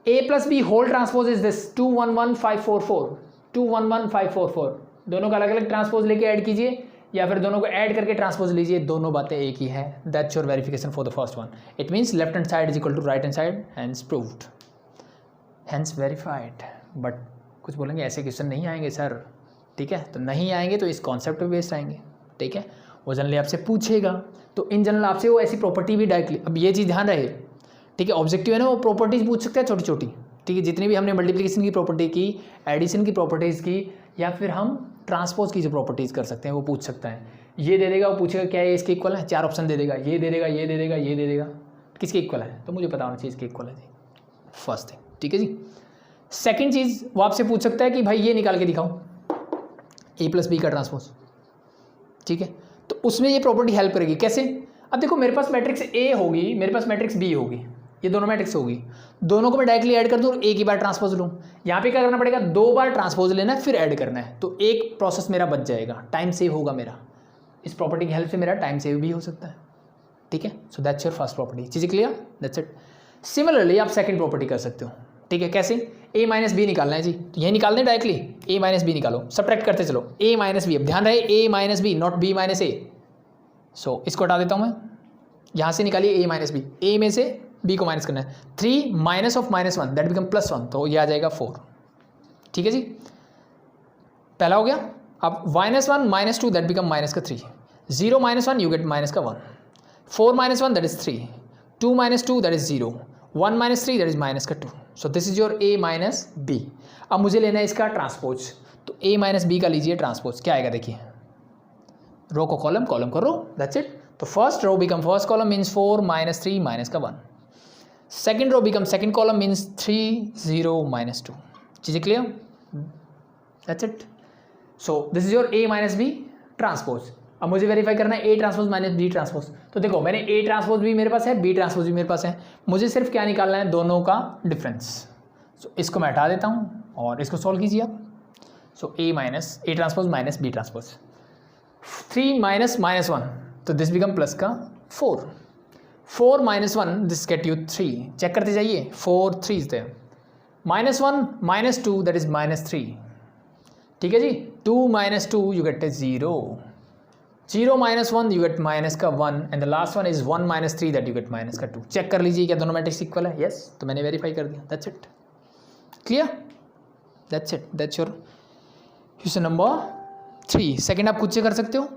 A plus B whole transpose is this 2 1 1 5 4 4, 2 1 1 5 4 4, दोनों का अलग अलग ट्रांसपोज लेके ऐड कीजिए या फिर दोनों को ऐड करके ट्रांसपोज लीजिए, दोनों बातें एक ही है। That's your verification for the first one. It means left hand side is equal to right hand side, hence proved, hence verified. But कुछ बोलेंगे ऐसे क्वेश्चन नहीं आएंगे सर, ठीक है, तो नहीं आएंगे तो इस कॉन्सेप्ट पे बेस्ड आएंगे, ठीक है। वो जनरली आपसे पूछेगा, तो इन जनरल आपसे वो ऐसी प्रॉपर्टी भी डायरेक्टली, अब ये चीज़ ध्यान रहे, ठीक है, ऑब्जेक्टिव है ना, वो प्रॉपर्टीज पूछ सकते हैं छोटी छोटी, ठीक है। जितनी भी हमने मल्टीप्लिकेशन की प्रॉपर्टी की, एडिशन की प्रॉपर्टीज़ की, या फिर हम ट्रांसपोज की जो प्रॉपर्टीज़ कर सकते हैं वो पूछ सकता है। ये दे देगा, वो पूछेगा क्या ये इसके इक्वल है, 4 ऑप्शन दे देगा, ये दे देगा, ये दे देगा, ये दे देगा, किसके इक्वल है, तो मुझे पता होना चाहिए इसके इक्वल है जी, फर्स्ट थिंग, ठीक है जी। सेकेंड चीज़ वो आपसे पूछ सकता है कि भाई ये निकाल के दिखाओ ए प्लस बी का ट्रांसपोज, ठीक है, तो उसमें ये प्रॉपर्टी हेल्प करेगी। कैसे, अब देखो मेरे पास मैट्रिक्स ए होगी, मेरे पास मैट्रिक्स बी होगी, ये दोनों मैट्रिक्स होगी, दोनों को मैं डायरेक्टली ऐड कर दूँ और एक ही बार ट्रांसपोज लूँ। यहाँ पे क्या करना पड़ेगा, 2 बार ट्रांसपोज लेना है फिर ऐड करना है, तो एक प्रोसेस मेरा बच जाएगा, टाइम सेव होगा मेरा, इस प्रॉपर्टी की हेल्प से मेरा टाइम सेव भी हो सकता है, ठीक है। सो दैट्स योर फर्स्ट प्रॉपर्टी, चीज़ें क्लियर, दैट्स इट। सिमिलरली आप सेकंड प्रॉपर्टी कर सकते हो, ठीक है। कैसे, a - b निकालना है जी, तो ये निकाल दें डायरेक्टली, a - b निकालो, सब्ट्रैक्ट करते चलो, a - b, अब ध्यान रहे a - b not b - a। सो इसको हटा देता हूँ मैं, यहाँ से निकालिए a - b, a में से b को माइनस करना है, 3 - of -1 दैट बिकम +1, तो ये आ जाएगा 4, ठीक है जी, पहला हो गया। अब -1 - 2 that become -3, 0 - 1 you get -1, 4 - 1 that is 3, 2 - 2 that is 0, 1 - 3 that is -2। So this is your a - b। अब मुझे लेना है इसका ट्रांसपोज, तो a - b का लीजिए ट्रांसपोज, क्या आएगा देखिए, रो को कॉलम, कॉलम को रो, दैट्स इट। तो first row become first column means 4 - 3 -1, second row become second column means 3 0 -2, चीज़ें clear, that's it. So this is your a - b transpose. अब मुझे वेरीफाई करना है a ट्रांसपोज - b ट्रांसपोज, तो देखो मैंने a ट्रांसपोज भी मेरे पास है, b ट्रांसपोज भी मेरे पास है, मुझे सिर्फ क्या निकालना है, दोनों का डिफरेंस। सो इसको मैं हटा देता हूँ और इसको सॉल्व कीजिए आप। सो a ट्रांसपोज - b ट्रांसपोज, 3 - -1, तो दिस बिकम प्लस का 4. 4 minus 1 this get you 3. Check करते जाइए. 4 3 इज देयर. -1 -2 that is -3. ठीक है जी. 2 - 2 you gate 0. 0 - 1 you get minus का 1 and the last one is 1 - 3 that you get minus का 2. चेक कर लीजिए क्या दोनों मैट्रिक्स इक्वल है. यस, तो मैंने वेरीफाई कर दिया. That's it. Clear. That's it. That's your question number 3. Second आप खुद से कर सकते हो.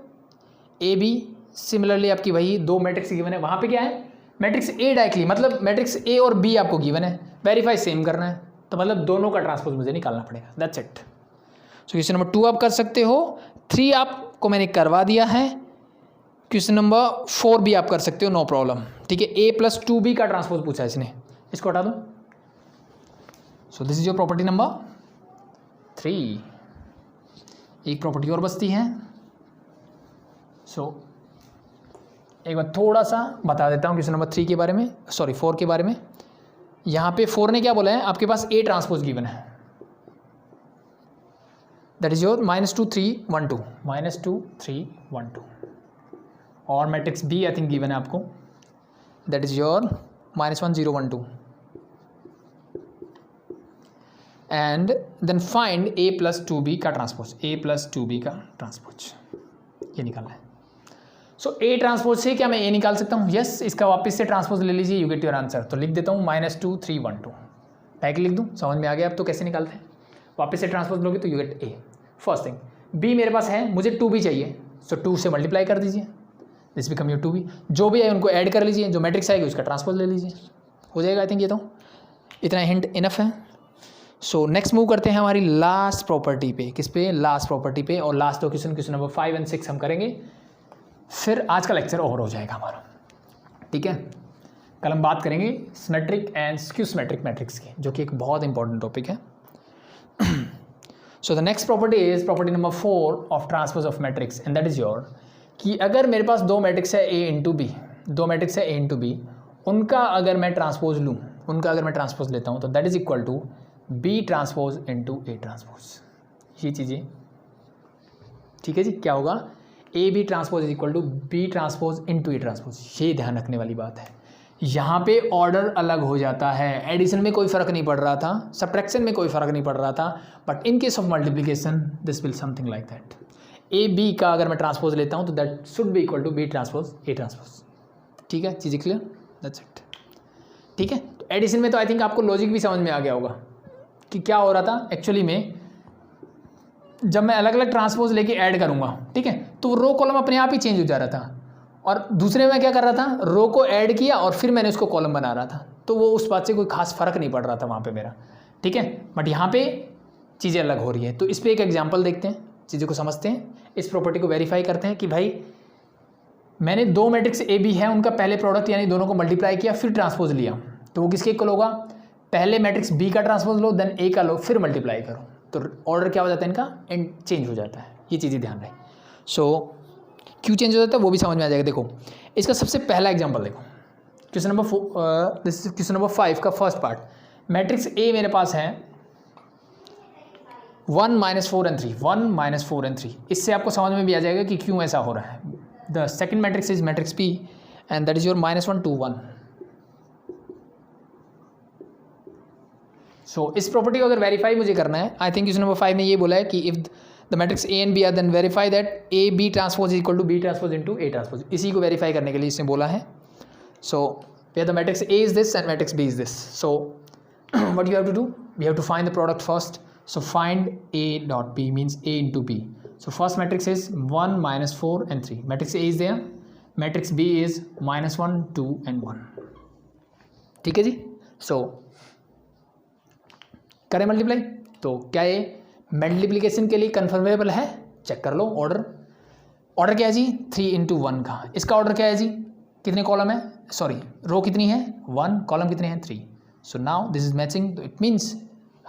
ए बी सिमिलरली आपकी वही दो मैट्रिक्स गिवन है. वहाँ पे क्या है, मैट्रिक्स ए डायरेक्टली, मतलब मैट्रिक्स ए और बी आपको गिवन है, वेरीफाई सेम करना है, तो मतलब दोनों का ट्रांसपोज मुझे निकालना पड़ेगा. That's it. So question number 2 आप कर सकते हो. 3 आपको मैंने करवा दिया है. क्वेश्चन नंबर 4 भी आप कर सकते हो, नो प्रॉब्लम. ठीक है. a + 2b का ट्रांसपोज पूछा है इसने, इसको हटा दो. So this is your property number 3. एक प्रॉपर्टी और बचती है. सो एक बार थोड़ा सा बता देता हूँ क्वेश्चन नंबर 3 के बारे में, सॉरी 4 के बारे में. यहाँ पे 4 ने क्या बोला है, आपके पास A ट्रांसपोज गिवन है, दैट इज योर -2 3 1 2, -2 3 1 2. और matrix B I think given है आपको, that is your -1 0 1 2. And then find A + 2b का ट्रांसपोज. A + 2b का ट्रांसपोज ये निकालना है. सो A ट्रांसपोज से क्या मैं A निकाल सकता हूँ. यस, इसका वापस से ट्रांसपोज ले लीजिए, यू गेट योर आंसर. तो लिख देता हूँ -2 3 1 2. डायरेक्ट लिख दूँ, समझ में आ गया अब तो कैसे निकालते हैं. वापस से ट्रांसपोज लोगे तो you get A. First thing. B मेरे पास है, मुझे 2b चाहिए, सो 2 से मल्टीप्लाई कर दीजिए, दिस बिकम योर 2b. जो भी है उनको ऐड कर लीजिए, जो मैट्रिक्स आएगी उसका ट्रांसपोज ले लीजिए, हो जाएगा. आई थिंक ये तो इतना हिंट इनफ है. सो नेक्स्ट मूव करते हैं हमारी लास्ट प्रॉपर्टी पे. किस पे, लास्ट प्रॉपर्टी पे. और लास्ट दो क्वेश्चन नंबर 5 और 6 हम करेंगे, फिर आज का लेक्चर ओवर हो जाएगा हमारा. ठीक है. कल हम बात करेंगे symmetric and skew symmetric matrix की, जो कि एक बहुत इंपॉर्टेंट टॉपिक है. So the next property is property number 4 of transpose of matrix, and that is your कि अगर मेरे पास दो मैट्रिक्स है A × B, दो मैट्रिक्स है A × B, उनका अगर मैं ट्रांसपोज लूँ, उनका अगर मैं ट्रांसपोज लेता हूँ, तो that is equal to B transpose × A transpose. ये चीज़ें ठीक है जी. क्या होगा, AB transpose is equal to B transpose × A transpose. ये ध्यान रखने वाली बात है. यहाँ पे ऑर्डर अलग हो जाता है. एडिशन में कोई फ़र्क नहीं पड़ रहा था, सब्ट्रैक्शन में कोई फ़र्क नहीं पड़ रहा था, but in case of multiplication this will something like that. AB का अगर मैं ट्रांसपोज लेता हूँ तो that should be equal to B transpose A transpose. ठीक है, चीज़ें क्लियर. That's it. ठीक है. तो एडिशन में तो आई थिंक आपको लॉजिक भी समझ में आ गया होगा कि क्या हो रहा था एक्चुअली में. जब मैं अलग अलग ट्रांसपोज लेके ऐड करूँगा, ठीक है, तो रो कॉलम अपने आप ही चेंज हो जा रहा था. और दूसरे में क्या कर रहा था, रो को ऐड किया और फिर मैंने उसको कॉलम बना रहा था, तो वो उस बात से कोई खास फ़र्क नहीं पड़ रहा था वहाँ पे मेरा. ठीक है. बट यहाँ पे चीज़ें अलग हो रही है. तो इस पर एक एग्जाम्पल देखते हैं, चीज़ों को समझते हैं, इस प्रॉपर्टी को वेरीफाई करते हैं कि भाई मैंने दो मैट्रिक्स AB है, उनका पहले प्रोडक्ट यानी दोनों को मल्टीप्लाई किया, फिर ट्रांसपोज लिया, तो वो किसके इक्वल होगा. पहले मैट्रिक्स B का ट्रांसपोज लो, देन A का लो, फिर मल्टीप्लाई करो, तो ऑर्डर क्या हो जाता है इनका, एंड चेंज हो जाता है. ये चीज़ें ध्यान रहे. सो क्यों चेंज हो जाता है वो भी समझ में आ जाएगा. देखो इसका सबसे पहला एग्जांपल देखो, question number this question number 5 का फर्स्ट पार्ट. मैट्रिक्स A मेरे पास है 1 - 4 और 3, 1 - 4 और 3. इससे आपको समझ में भी आ जाएगा कि क्यों ऐसा हो रहा है. The second matrix is matrix P and that is your -1 2 1. सो इस प्रॉपर्टी को अगर वेरीफाई मुझे करना है, आई थिंक क्वेश्चन नंबर 5 में ये बोला है कि if the matrix A and B are then verify that AB transpose is equal to B transpose × A transpose. इसी को वेरीफाई करने के लिए इसने बोला है. So where the matrix A is this and matrix B is this. So what you have to do, we have to find the product first. So find A.P means A × B. So first matrix is 1 - 4 and 3. Matrix A is there, matrix B is -1 2 and 1. ठीक है जी. सो करें multiply, तो क्या ये multiplication के लिए कन्फर्मेबल है, चेक कर लो. ऑर्डर क्या है जी, 3 × 1 का. इसका ऑर्डर क्या है जी, कितने कॉलम है, सॉरी रो कितनी है 1, कॉलम कितने हैं 3. So now this is matching, तो इट मीन्स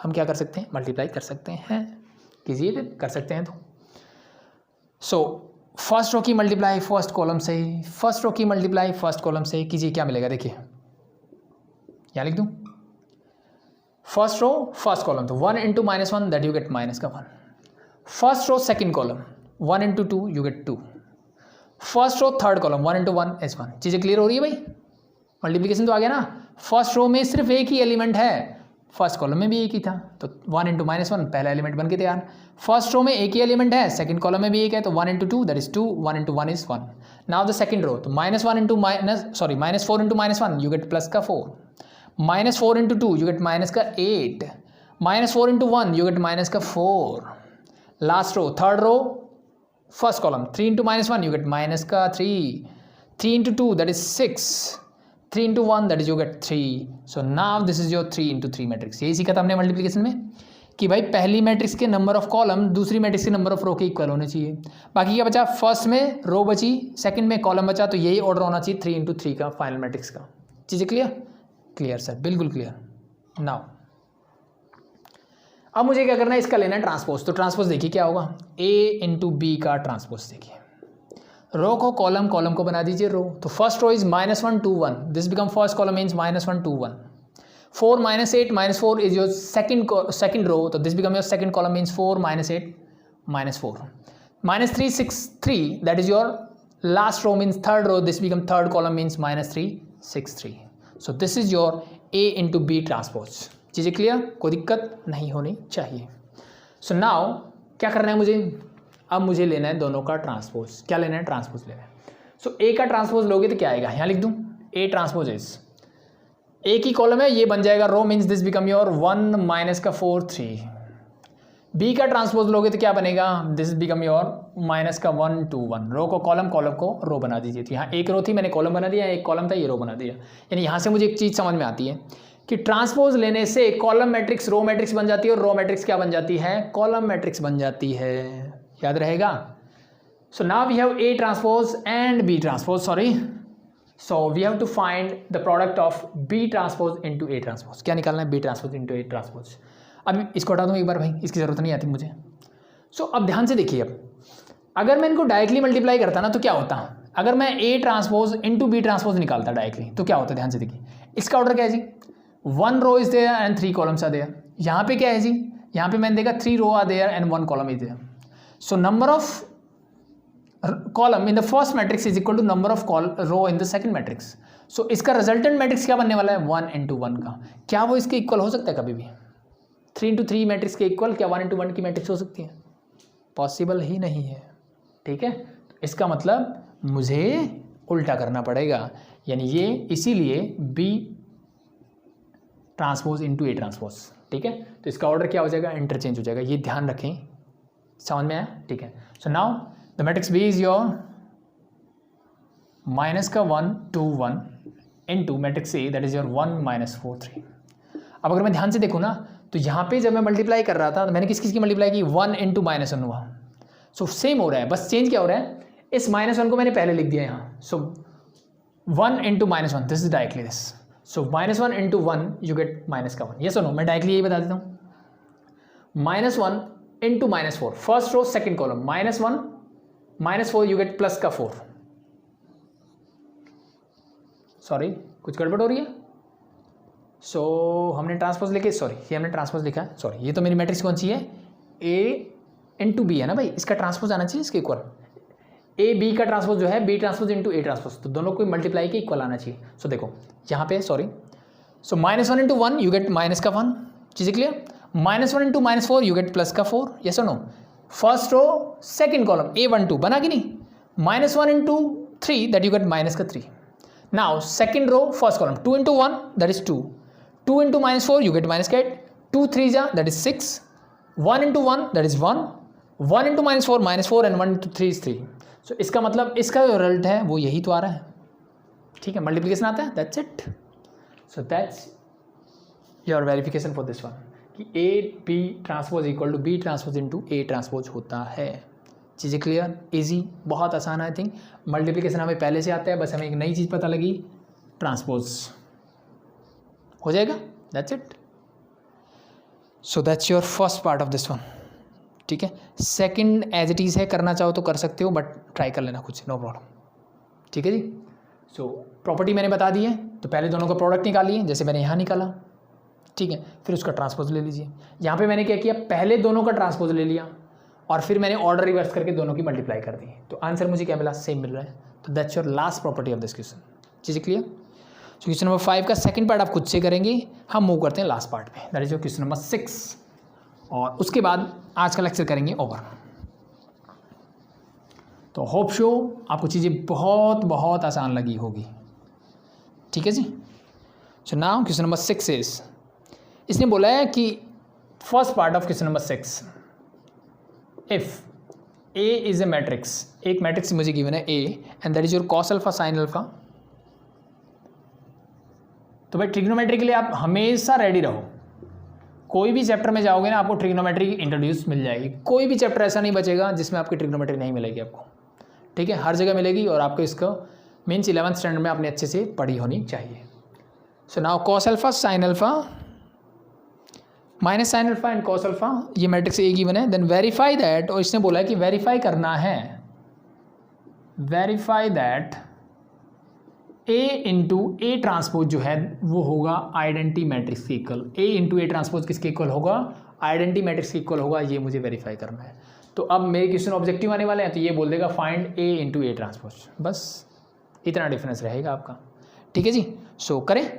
हम क्या कर सकते हैं, मल्टीप्लाई कर सकते हैं. कीजिए, कर सकते हैं. तो सो फर्स्ट रो की मल्टीप्लाई फर्स्ट कॉलम से, फर्स्ट रो की मल्टीप्लाई फर्स्ट कॉलम से कीजिए, क्या मिलेगा देखिए, यहाँ लिख दूँ. फर्स्ट रो फर्स्ट कॉलम, तो 1 × -1 that you get -1. First row second column 1 × 2 you get 2. First row third column 1 into 1 is 1। चीज़ें क्लियर हो रही है भाई? मल्टीप्लिकेशन तो आ गया ना। फर्स्ट रो में सिर्फ एक ही एलिमेंट है, फर्स्ट कॉलम में भी एक ही था, तो 1 इंटू -1 पहला एलिमेंट बन के तैयार। फर्स्ट रो में एक ही एलिमेंट है, सेकंड कॉलम में भी एक है, तो 1 into 2 that is 2, 1 into 1 is 1। Now the second row, तो -4 इंटू -1 यू गेट प्लस का 4, -4 इंटू 2 यू गेट माइनस का 8, -4 इंटू 1 यू गेट माइनस का 4। Last row third row first column 3 into -1 you get minus का 3, 3 into 2 that is 6, 3 into 1 that is you get 3। So now this is your 3 into 3 matrix. यही सीखा था हमने multiplication में कि भाई पहली मैट्रिक्स के नंबर ऑफ कॉलम दूसरी मैट्रिक्स के नंबर ऑफ रो के इक्वल होने चाहिए। बाकी क्या बचा, फर्स्ट में रो बची, सेकंड में कॉलम बचा, तो यही ऑर्डर होना चाहिए 3 इंटू 3 का फाइनल मैट्रिक्स का। चीज़ें क्लियर? क्लियर सर, बिल्कुल क्लियर। नाउ अब मुझे क्या करना है, इसका लेना है ट्रांसपोज। तो ट्रांसपोज देखिए क्या होगा, ए इंटू बी का ट्रांसपोज देखिए। रो को कॉलम, कॉलम को बना दीजिए रो। तो first row is -1 2 1, this become first column means -1 2 1। 4 -8 -4 is your second row, तो this become your second column means 4 -8 -4। -3 6 3 that is your last row means third row, this become third column means -3 6 3। So this is your A into B transpose. चीज़ें clear? कोई दिक्कत नहीं होनी चाहिए। So now क्या करना है मुझे, अब मुझे लेना है दोनों का ट्रांसपोज। क्या लेना है? ट्रांसपोज लेना है। सो ए का ट्रांसपोज लोगे तो क्या आएगा, यहाँ लिख दूँ, ए ट्रांसपोज इज, एक ही कॉलम है, ये बन जाएगा row means this become your 1 minus का 4 3। बी का ट्रांसपोज लोगे तो क्या बनेगा, दिस बिकम योर माइनस का 1 2 1। रो को कॉलम, कॉलम को रो बना दीजिए। तो यहाँ एक रो थी, मैंने कॉलम बना दिया, एक कॉलम था, ये रो बना दिया। यानी यहाँ से मुझे एक चीज़ समझ में आती है कि ट्रांसपोज लेने से कॉलम मैट्रिक्स रो मैट्रिक्स बन जाती है, और रो मैट्रिक्स क्या बन जाती है, कॉलम मैट्रिक्स बन जाती है। याद रहेगा? So now we have A transpose and B transpose, sorry. So we have to find the product of B transpose into A transpose. क्या निकालना है, B transpose into A transpose. अब इसको हटा दूँ एक बार भाई, इसकी ज़रूरत नहीं आती मुझे। सो अब ध्यान से देखिए, अब अगर मैं इनको डायरेक्टली मल्टीप्लाई करता ना तो क्या होता, अगर मैं A transpose into B transpose निकालता डायरेक्टली तो क्या होता, ध्यान से देखिए। इसका ऑर्डर क्या है जी, 1 row is there and 3 columns are there. यहाँ पे क्या है जी, यहाँ पे मैंने देखा 3 row are there and 1 column is there. So number of column in the first matrix is equal to number of row in the second matrix. So इसका resultant matrix क्या बनने वाला है, 1 इंटू 1 का। क्या वो इसके इक्वल हो सकता है कभी भी? 3 इंटू 3 मैट्रिक्स के इक्वल क्या 1 इंटू 1 की मैट्रिक्स हो सकती है? पॉसिबल ही नहीं है। ठीक है, इसका मतलब मुझे उल्टा करना पड़ेगा, यानी ये इसीलिए B transpose into A transpose. ठीक है, तो इसका ऑर्डर क्या हो जाएगा, इंटरचेंज हो जाएगा। ये ध्यान रखें, समझ में आया? ठीक है। So now the matrix B is your minus का 1 2 1 into matrix A that is your 1 -4 3। अब अगर मैं ध्यान से देखूँ ना तो यहाँ पे जब मैं मल्टीप्लाई कर रहा था तो मैंने किस किस की मल्टीप्लाई की, 1 इंटू -1 हुआ। सो सेम हो रहा है, बस चेंज क्या हो रहा है, इस -1 को मैंने पहले लिख दिया यहाँ। सो 1 into -1 this is directly this. So -1 into 1 you get minus का 1। ये सुनो, मैं डायरेक्टली यही बता देता हूँ, -1 into -4 first row second column, -1 -4 you get plus का 4। सॉरी कुछ गड़बड़ हो रही है। सो हमने ट्रांसपोज लिखे, सॉरी ये हमने ट्रांसपोज लिखा है, सॉरी ये तो मेरी मैट्रिक्स कौन सी है, ए इंटू बी है ना भाई, इसका ट्रांसपोज आना चाहिए इसके इक्वल। ए बी का ट्रांसपोज जो है B transpose into A transpose, तो दोनों को मल्टीप्लाई के इक्वल आना चाहिए। सो देखो यहाँ पे sorry, so -1 into 1 you get minus का 1। चीज़ें clear? -1 into -4 you get plus का 4। यस और no? First row second column A12 बना कि नहीं, -1 into 3 that you get minus का 3। Now second row first column 2 into 1 that is 2, 2 into -4 you get -8, 2 3 जा that is 6, 1 into 1 that is 1, 1 into -4 and 1 into 3 is 3। सो इसका मतलब इसका जो result है वो यही तो आ रहा है। ठीक है, मल्टीप्लिकेशन आता है, that's it. So that's your verification for this one कि A B transpose equal to B transpose into A transpose होता है। चीज़ें क्लियर? ईजी, बहुत आसान है। आई थिंक मल्टीप्लिकेशन हमें पहले से आता है, बस हमें एक नई चीज़ पता लगी, ट्रांसपोज हो जाएगा। That's it. So that's your first part of this one. ठीक है, सेकंड एज इट इज़ है, करना चाहो तो कर सकते हो, बट ट्राई कर लेना कुछ, नो प्रॉब्लम। ठीक है जी। सो प्रॉपर्टी मैंने बता दी है, तो पहले दोनों का प्रोडक्ट निकालिए, जैसे मैंने यहाँ निकाला। ठीक है, फिर उसका ट्रांसपोज ले लीजिए। यहाँ पे मैंने क्या किया, पहले दोनों का ट्रांसपोज ले लिया, और फिर मैंने ऑर्डर रिवर्स करके दोनों की मल्टीप्लाई कर दी, तो आंसर मुझे क्या मिला, सेम मिल रहा है। तो that's your last property of this question. चीज़ें क्लियर? तो क्वेश्चन नंबर 5 का सेकंड पार्ट आप खुद से करेंगे, हम मूव करते हैं लास्ट पार्ट पे, that is your question number 6, और उसके बाद आज का लेक्चर करेंगे ओवर। तो होप शो आपको चीज़ें बहुत बहुत आसान लगी होगी, ठीक है जी। So now question number 6 is, इसने बोला है कि first part of question number 6, if A is a matrix, एक मैट्रिक्स मुझे गिवन है A and that is your cos alpha sine alpha. तो भाई ट्रिग्नोमेट्री के लिए आप हमेशा रेडी रहो, कोई भी चैप्टर में जाओगे ना आपको ट्रिग्नोमेट्री की इंट्रोड्यूस मिल जाएगी, कोई भी चैप्टर ऐसा नहीं बचेगा जिसमें आपकी ट्रिग्नोमेट्री नहीं मिलेगी आपको, ठीक है, हर जगह मिलेगी, और आपको इसको मीन्स 11th स्टैंडर्ड में आपने अच्छे से पढ़ी होनी चाहिए। So now cos alpha sine alpha minus sine alpha and cos alpha, ये मैट्रिक्स ए गिवन है, देन वेरीफाई दैट, और इसने बोला है कि वेरीफाई करना है, verify that A into A transpose जो है वो होगा आइडेंटी मैट्रिक्स के equal. A into A transpose किसके इक्वल होगा, आइडेंटी मैट्रिक्स के इक्वल होगा, ये मुझे वेरीफाई करना है। तो अब मेरे क्वेश्चन ऑब्जेक्टिव आने वाले हैं, तो ये बोल देगा find A into A transpose, बस इतना डिफरेंस रहेगा आपका, ठीक है जी। सो करें,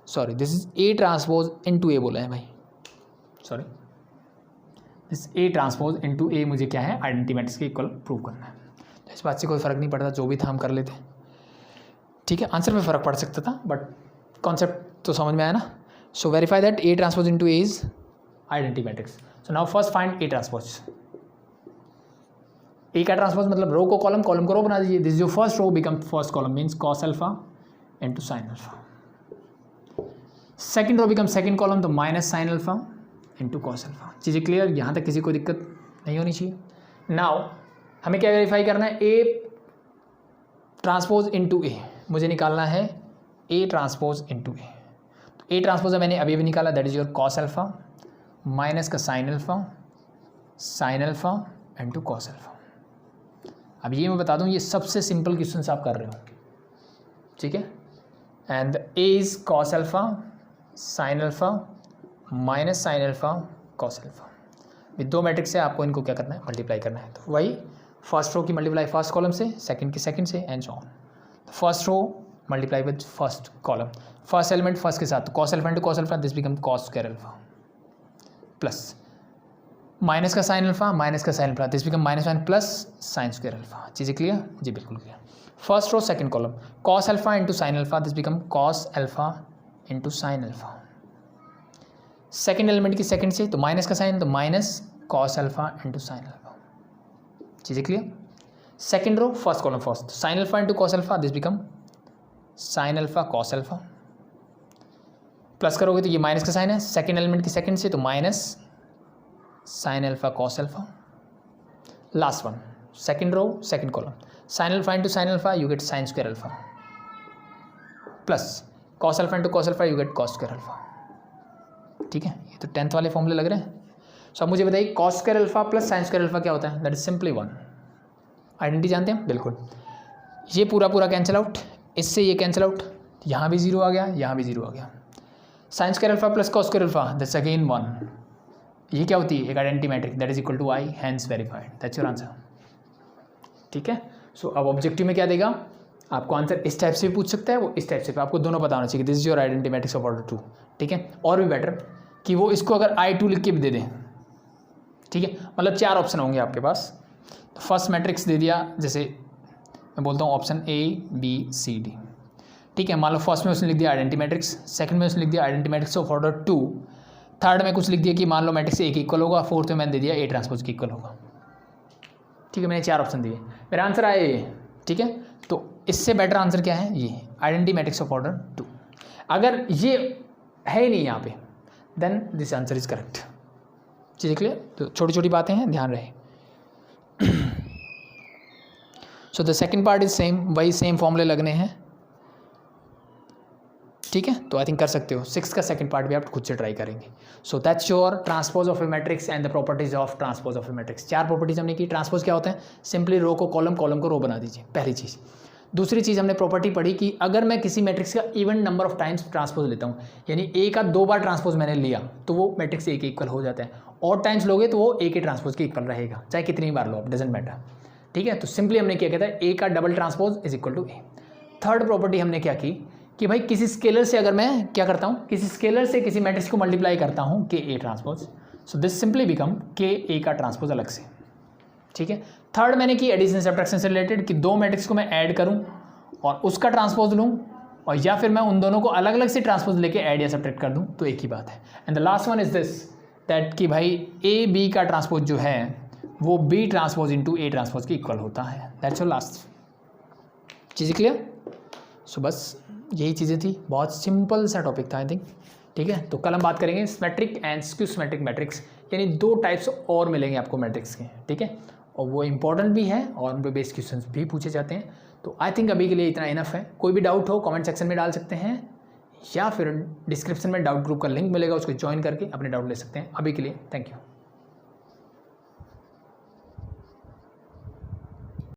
sorry this is A transpose into A बोला है भाई, sorry this A transpose into A मुझे क्या है, आइडेंटी मैट्रिक्स के इक्वल प्रूव करना है। तो इस बात से कोई फ़र्क नहीं पड़ता, जो भी था हम कर लेते, ठीक है। आंसर में फ़र्क पड़ सकता था बट कॉन्सेप्ट तो समझ में आया ना। So verify that A transpose into A is identity matrix. So now first find A transpose. A का ट्रांसपोज मतलब रो को कॉलम, कॉलम को रो बना दीजिए, this is your first row become first column means cos alpha into sine alpha. Second row become second column, तो minus sine alpha into cos alpha. चीज़ें clear, यहाँ तक किसी को दिक्कत नहीं होनी चाहिए। नाउ हमें क्या वेरीफाई करना है, ए ट्रांसपोज इंटू ए, मुझे निकालना है ए ट्रांसपोज इंटू ए। तो ए ट्रांसपोज मैंने अभी भी निकाला, that is your cos alpha minus का sine alpha into cos alpha. अब ये मैं बता दूं, ये सबसे सिंपल क्वेश्चन आप कर रहे हो, ठीक है। And A is cos alpha sine alpha minus sine alpha cos alpha. ये दो मैट्रिक्स है, आपको इनको क्या करना है, मल्टीप्लाई करना है। तो वही फर्स्ट रो की मल्टीप्लाई फर्स्ट कॉलम से, सेकंड की सेकंड से, and so on. First row multiply with first column, first element first के साथ, तो cos alpha into cos alpha, this become cos square alpha, plus minus का sine alpha, this become minus one plus sine square alpha. चीज़ें clear जी, बिल्कुल clear. First row second column, cos alpha into sine alpha, this become cos alpha into sine alpha. Second element की second से, तो minus का sine, तो minus cos alpha into sine alpha. चीज़ें clear. Second row first column first, sine alpha into cos alpha, this become sine alpha cos alpha. Plus करोगे तो ये minus का साइन है, सेकेंड एलिमेंट की सेकंड से, तो minus sine alpha cos alpha. Last one second row second column, sine alpha into sine alpha, you get sine square alpha, plus cos alpha into cos alpha, you get cos square alpha. ठीक है, ये तो 10th वाले फॉर्मूले लग रहे हैं। सो अब मुझे बताइए cos square alpha plus sine square alpha क्या होता है, दैट इज सिंपली 1। आइडेंटिटी जानते हैं, बिल्कुल। ये पूरा पूरा कैंसिल आउट, इससे ये कैंसिल आउट, यहाँ भी 0 आ गया, यहाँ भी 0 आ गया। Sine square alpha plus cos square alpha, that's again 1। ये क्या होती है, एक identity matrix, that is equal to I, hence verified, that's your answer. ठीक है। सो अब ऑब्जेक्टिव में क्या देगा आपको, आंसर इस टाइप से भी पूछ सकता है, वो इस टाइप से, आपको दोनों पता होना चाहिए। This is your identity matrix of order 2। ठीक है, और भी बेटर कि वो इसको अगर I2 लिख के भी दे दें, ठीक है, मतलब 4 ऑप्शन होंगे आपके पास। तो फर्स्ट मैट्रिक्स दे दिया, जैसे मैं बोलता हूँ ऑप्शन ABCD, ठीक है। मान लो फर्स्ट में उसने लिख दिया आइडेंटिटी मैट्रिक्स, सेकंड में उसने लिख दिया identity matrix of order 2, third में कुछ लिख दिया कि मान लो मैट्रिक्स A के इक्वल होगा, फोर्थ में मैंने दे दिया A ट्रांसपोज के इक्वल होगा। ठीक है, मैंने 4 ऑप्शन दिए, मेरा आंसर आया ये। ठीक है, तो इससे बेटर आंसर क्या है, ये आइडेंटिटी मैट्रिक्स ऑफ ऑर्डर 2। अगर ये है ही नहीं यहाँ पे, then this answer is correct. चीज़ें क्लियर, तो छोटी छोटी बातें हैं, ध्यान रहे। So the second part is same, वही सेम फॉर्मूले लगने हैं। ठीक है, तो आई थिंक कर सकते हो। 6 का सेकंड पार्ट भी आप खुद से ट्राई करेंगे। सो that's your transpose of A matrix and the properties of transpose of A matrix. 4 properties हमने की। ट्रांसपोज क्या होता है, सिंपली रो को कॉलम, कॉलम को रो बना दीजिए, पहली चीज़। दूसरी चीज़ हमने प्रॉपर्टी पढ़ी कि अगर मैं किसी मैट्रिक्स का even number of times transpose लेता हूँ, यानी ए का 2 बार ट्रांसपोज मैंने लिया तो वो मैट्रिक्स ए के इक्वल हो जाता है, और टाइम्स लोगे तो वो ए के ट्रांसपोज के इक्वल रहेगा, चाहे कितनी बार लो, डजेंट मैटर। ठीक है, तो सिंपली हमने क्या कहता है, ए का double transpose is equal to A. Third property हमने क्या की कि भाई किसी स्केलर से अगर मैं क्या करता हूँ, किसी स्केलर से किसी मैट्रिक्स को मल्टीप्लाई करता हूँ के A transpose, so this simply become के ए का ट्रांसपोज अलग से। ठीक है, थर्ड मैंने की एडिशन सब्ट्रैक्शन से रिलेटेड कि दो मैट्रिक्स को मैं ऐड करूँ और उसका ट्रांसपोज लूँ, और या फिर मैं उन दोनों को अलग अलग से ट्रांसपोज लेके ऐड या सब्ट्रैक्ट कर दूँ, तो एक ही बात है। And the last one is this that कि भाई ए बी का ट्रांसपोज जो है वो B transpose into A transpose के इक्वल होता है। That's your last. चीज़ें क्लियर? सो बस यही चीज़ें थी, बहुत सिंपल सा टॉपिक था आई थिंक। ठीक है, तो कल हम बात करेंगे symmetric and skew symmetric matrix, यानी 2 टाइप्स और मिलेंगे आपको मैट्रिक्स के। ठीक है, और वो इंपॉर्टेंट भी है और उन पर बेस्ड क्वेश्चंस भी पूछे जाते हैं। तो आई थिंक अभी के लिए इतना इनफ है। कोई भी डाउट हो कमेंट सेक्शन में डाल सकते हैं, या फिर डिस्क्रिप्शन में डाउट ग्रुप का लिंक मिलेगा, उसको ज्वाइन करके अपने डाउट ले सकते हैं। अभी के लिए थैंक यू।